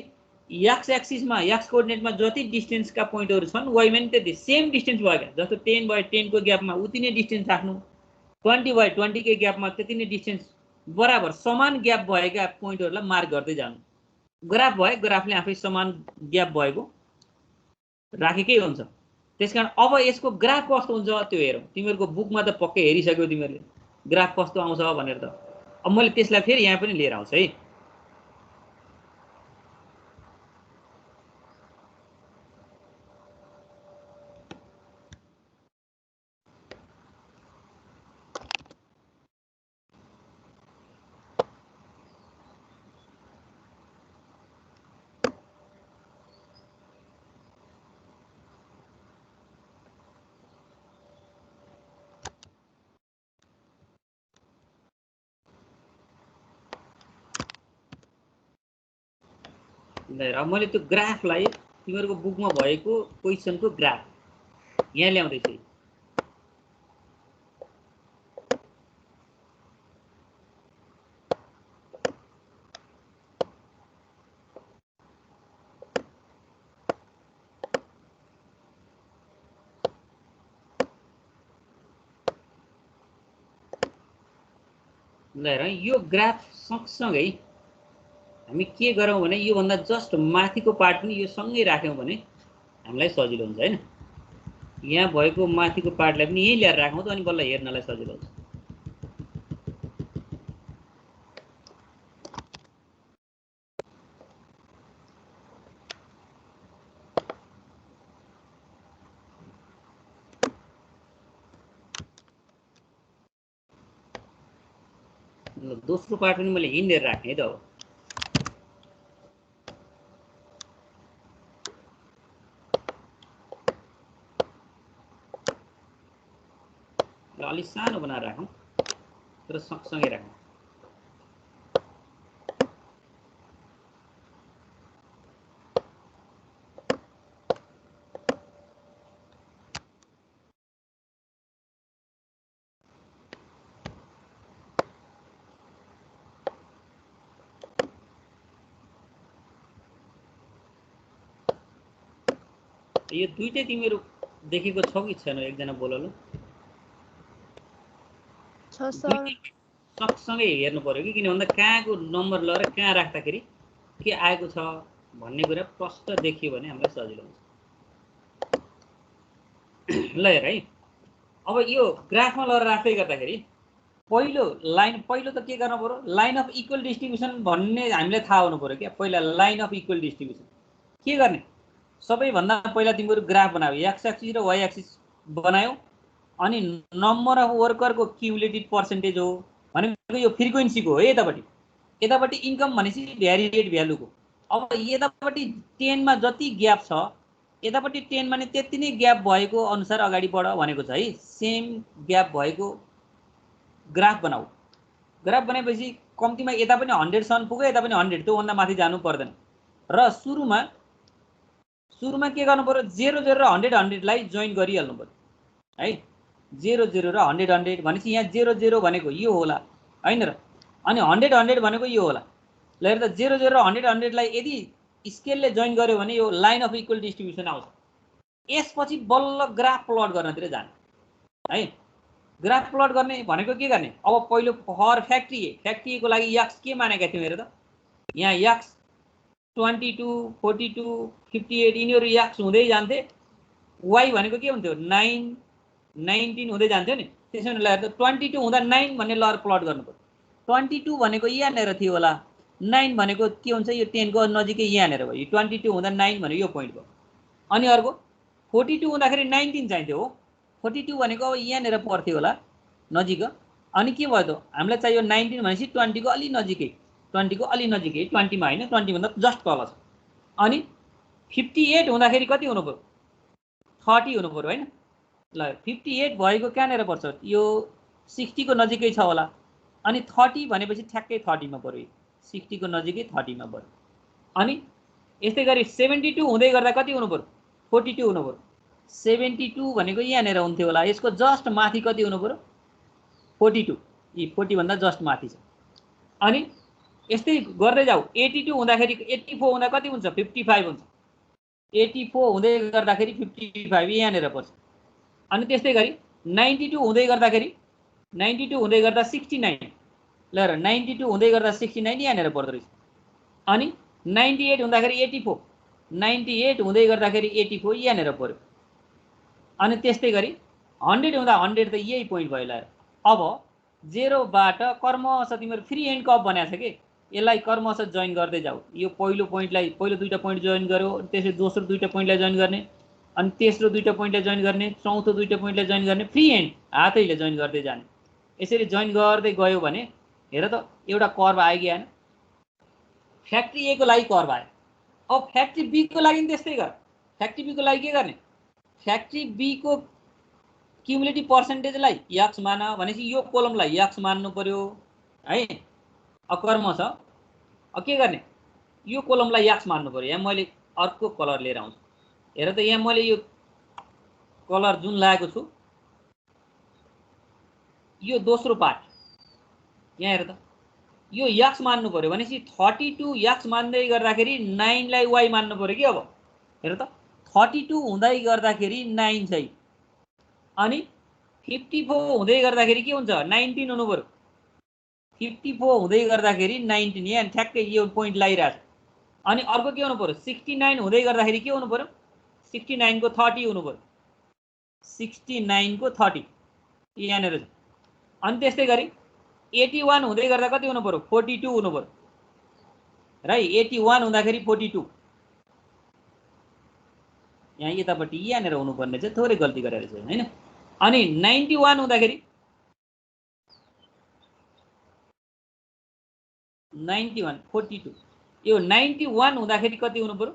एक्स एक्सिसमा एक्स कोअर्डिनेटमा जति डिस्टेन्सका पोइन्टहरू छन् वाइमा पनि त्यति सेम डिस्टेन्स भयो क्या। जस्तो 10 बाई 10 को ग्यापमा उति नै डिस्टेन्स राख्नु, 20 बाई 20 को ग्यापमा त्यति नै डिस्टेन्स, बराबर समान ग्याप भएका पोइन्टहरूलाई मार्क गर्दै जानु। ग्राफ भयो, ग्राफले आफै समान ग्याप भएको राखेकै हुन्छ। त्यसकारण अब यसको ग्राफ कस्तो हुन्छ त्यो हेरौँ। तिमीहरूको बुकमा त पक्कै हेरिसक्यौ तिमीहरूले ग्राफ कस्तो आउँछ भनेर त। अब मैले त्यसलाई फेरि यहाँ पनि लिएर आउँछु है। अब मैले त्यो ग्राफलाई तिमीहरूको बुकमा भएको क्वेसनको ग्राफ यहाँ ल्याउँदैछु। ल हेर, यो ग्राफ सँगसँगै हामी के गरौँ भने योभन्दा जस्ट माथिको पार्ट पनि यो सँगै राख्यौँ भने हामीलाई सजिलो हुन्छ हैन। यहाँ भएको माथिको पार्टलाई पनि यही ल्याएर राखौँ त अनि बल्ल हेर्नलाई सजिलो हुन्छ। दोस्रो पार्ट पनि मैले यही लिएर राखेँ है त। अब अलिक सानो बनाएर राखौँ तर सँगसँगै राखौँ। यो दुईटै तिमीहरू देखेको छौ कि छैन? एकजना बोल ल। छ सर। सँगसँगै हेर्नु पर्यो कि, किन भन्दा कहाँको नम्बर लिएर कहाँ राख्दाखेरि के आएको छ भन्ने कुरा प्रष्ट देखियो भने हामीलाई सजिलो हुन्छ। ल हेर है, अब यो ग्राफमा लिएर राख्दै गर्दाखेरि पहिलो त के गर्नु पर्यो, लाइन अफ इक्वल डिस्ट्रिब्युसन भन्ने हामीलाई थाहा हुनु पर्यो क्या। पहिला लाइन अफ इक्वल डिस्ट्रिब्युसन के गर्ने, सबैभन्दा पहिला तिमीहरू ग्राफ बनायो, एक्स एक्सिस र वाइ एक्सिस बनायो, अनि नम्बर अफ वर्करको क्युमुलेटिभ पर्सेन्टेज हो भनेको यो फ्रिक्वेन्सीको हो। यतापट्टि इन्कम भनेपछि भ्यारिएट भ्यालुको। अब यतापट्टि 10 मा जति ग्याप छ यतापट्टि 10 मा त्यति नै ग्याप भएको अनुसार अगाडि बढ भनेको छ है। सेम ग्याप भएको ग्राफ बनाऊ। ग्राफ बनाएपछि कम्तीमा यता पनि 100 सम्म पुग्यो, यता पनि 100, त्योभन्दा माथि जानु पर्दैन। र सुरुमा के गर्नु पर्यो, 0 0 र 100 100 लाई जोइन गरिहाल्नु पर्यो है। 0 0 र 100 100 भनेपछि यहाँ 0 0 भनेको यो होला हैन र, अनि 100 100 भनेको यो होला। ल हेर त, 0 0 र 100 100 लाई यदि स्केलले जोइन गर्यो भने यो लाइन अफ इक्वल डिस्ट्रिब्युसन आउँछ। यसपछि बल्ल ग्राफ प्लट गर्नतिर जाने है। ग्राफ प्लट गर्ने भनेको के गर्ने, अब पहिलो फर फ्याक्ट्री ए को लागि एक्स के मानेका थियौँ हेर त। यहाँ एक्स 22 42 58 यिनीहरू एक्स हुँदै जान्थे। वाइ भनेको के हुन्थ्यो, 9 19 हुँदै जान्थ्यो नि। त्यसो भने ल 22 हुँदा 9 भन्ने लहर प्लट गर्नु पर्यो। 22 भनेको यहाँनिर थियो होला, 9 भनेको के हुन्छ, यो 10 को नजिकै यहाँनिर भयो। 22 हुँदा 9 भनेको यो पोइन्ट भयो। अनि अर्को 42 हुँदाखेरि 19 चाहिन्थ्यो हो। 42 भनेको अब यहाँनिर पर्थ्यो होला नजिक। अनि के भयो त, हामीलाई चाहियो 19 भनेपछि 20 को अलि नजिकै, 20 को अलि नजिकै, 20 मा हैन, 20 भन्दा जस्ट तल छ। अनि 58 हुँदाखेरि कति हुनु पर्यो, 30 हुनु पर्यो हैन। ल 58 भएको कहाँनिर पर्छ, यो 60 को नजिकै छ होला। अनि 30 भनेपछि ठ्याक्कै 30 मा पर्यो 60 को नजिकै 30 मा पर्यो अनि यस्तै गरी 72 हुँदै गर्दा कति हुनु पर्यो 42 हुनु पर्यो 72 भनेको यहाँनेर हुन्थ्यो होला यसको जस्ट माथि कति हुनु पर्यो 42 यी 40 भन्दा जस्ट माथि छ अनि यस्तै गर्दै जाऊ 82 हुँदाखेरि 84 हुँदा कति हुन्छ 55 हुन्छ 84 हुँदै गर्दाखेरि 55 यहाँनेर पर्छ अनि त्यस्तै गरी 92 हुँदै गर्दाखेरि 92 हुँदै गर्दा 69 ल 92 हुँदै गर्दा 69 यहाँनेर पर्दो रहेछ अनि 98 हुँदाखेरि 84 98 हुँदै गर्दाखेरि 84 यहाँनेर पर्यो अनि त्यस्तै गरी 100 हुँदा 100 त यही पोइन्ट भयो ल अब 0 बाट कर्मश तिम्रो फ्री एन्ड कप बनाएको छ के यसलाई कर्मश जोइन गर्दै जाऊ यो पहिलो पोइन्टलाई पहिलो दुईटा पोइन्ट जोइन गर्यो त्यसै दोस्रो दुईटा पोइन्टलाई जोइन गर्ने अनि तेस्रो दुईटा पोइन्टलाई जोइन गर्ने चौथो दुईटा पोइन्टलाई जोइन गर्ने फ्री एन्ड हातैले जोइन गर्दै जाने यसरी जोइन गर्दै गयो भने हेर त एउटा कर्भ आयो कि आएन फ्याक्ट्री ए को लागि कर्भ आयो अब फ्याक्ट्री बी को लागि पनि त्यस्तै गर फ्याक्ट्री बी को लागि के गर्ने फ्याक्ट्री बी को क्युमुलेटिभ पर्सेन्टेजलाई यक्स मान भनेपछि यो कोलमलाई यक्स मान्नु पर्यो है कर्म छ के गर्ने यो कोलमलाई यक्स मान्नु पर्यो यहाँ मैले अर्को कलर लिएर आउँछु हेर त यहाँ मैले यो कलर जुन लगाएको छु यो दोस्रो पार्ट यहाँ हेर त यो यक्स मान्नु पर्यो भनेपछि 32 यक्स मान्दै गर्दाखेरि 9 लाई वाइ मान्नु पर्यो कि अब हेर त 32 हुँदै गर्दाखेरि 9 छ अनि 54 हुँदै गर्दाखेरि के हुन्छ 19 हुनु पर्यो 54 हुँदै गर्दाखेरि 19 यहाँ ठ्याक्कै यो पोइन्ट लागिरहेछ अनि अर्को के हुनु पर्यो 69 हुँदै गर्दाखेरि के हुनु पर्यो 69 को 30 हुनु पर्यो 69 को 30 यहाँनेर छ अनि त्यस्तै गरी 81 हुँदै गर्दा कति हुनु पर्यो 42 हुनु पर्यो र 81 हुँदाखेरि 42 यहाँ यतापट्टि यहाँनेर हुनुपर्ने चाहिँ थोरै गल्ती गरेर छ हैन अनि 91 हुँदाखेरि 91 42 यो 91 हुँदाखेरि कति हुनु पर्यो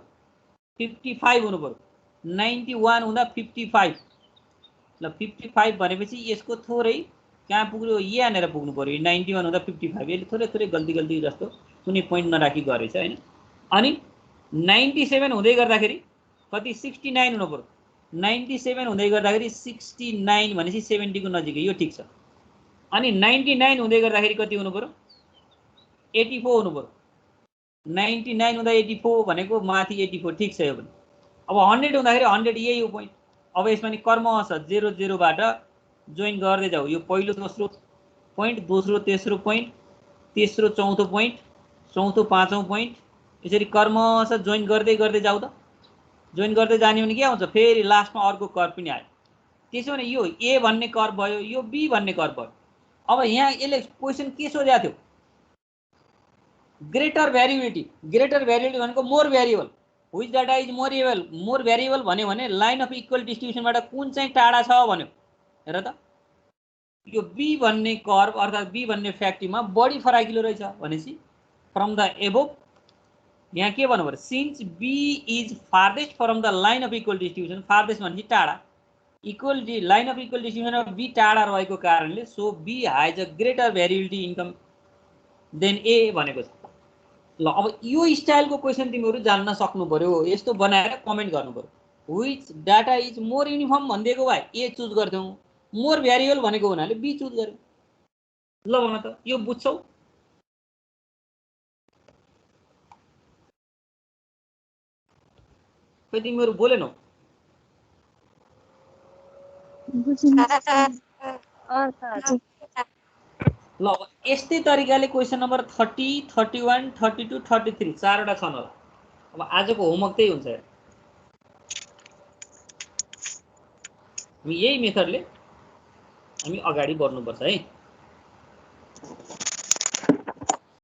55 हुनु पर्यो 91 हुँदा 55 ल 55 भनेपछि यसको थोरै कहाँ पुग्यो यहाँनेर पुग्नु पर्यो 91 हुँदा 55 यसले थोरै थोरै गल्ती जस्तो कुनै पोइन्ट नराखी गरेछ हैन अनि 97 हुँदै गर्दाखेरि कति 69 हुनु पर्यो 97 हुँदै गर्दाखेरि 69 भनेपछि 70 को नजिकै यो ठीक छ अनि 99 हुँदै गर्दाखेरि कति हुनु पर्यो 84 हुनु पर्यो 99 हुँदा 84 भनेको माथि 84 ठीक छ यो पनि अब 100 हुँदाखेरि 100 यही हो पोइन्ट अब यसमा नि कर्म छ 0 0 बाट जोइन गर्दै जाऊ यो पहिलो दोस्रो पोइन्ट दोस्रो तेस्रो पोइन्ट तेस्रो चौथो पोइन्ट चौथो पाँचौं पोइन्ट यसरी कर्म छ जोइन गर्दै गर्दै जाऊ त जोइन गर्दै जाने भने के आउँछ फेरि लास्टमा अर्को कर्भ पनि आयो त्यसो भने यो ए भन्ने कर्भ भयो यो बी भन्ने कर्भ भयो अब यहाँ यसले क्वेसन के सोधेको थियो ग्रेटर भ्यारिएबिलिटी भनेको more variable which data is more variable भन्यो भने लाइन अफ इक्वल डिस्ट्रिब्युसनबाट कुन चाहिँ टाढा छ भन्यो हेर त यो बी भन्ने कर्भ अर्थात् बी भन्ने फ्याक्ट्रीमा बढी फराकिलो रहेछ भनेपछि फ्रम द एबोभ यहाँ के भन्नु पर्यो since B is farthest from the line of equal distribution farthest भनेपछि टाढा line of equal distribution B टाढा रहेको कारणले so B has a greater variability income than A भनेको छ ल अब यो स्टाइलको क्वेसन तिमीहरू जान्न सक्नु पर्यो यस्तो बनाएर कमेन्ट गर्नु पर्यो which data is more uniform भनिदिएको भए ए चुज गर्थ्यौ मोर भ्यारिएबल भनेको हुनाले बी चुज गर्यो ल भन त यो बुझ्छौ खै तिमीहरू बोलेनौ ल यस्तै तरिकाले क्वेसन नम्बर 30 31 32 33 चारवटा छन् होला अब आजको होमवर्क त्यही हुन्छ हामी यही मेथडले हामी अगाडि बढ्नुपर्छ है।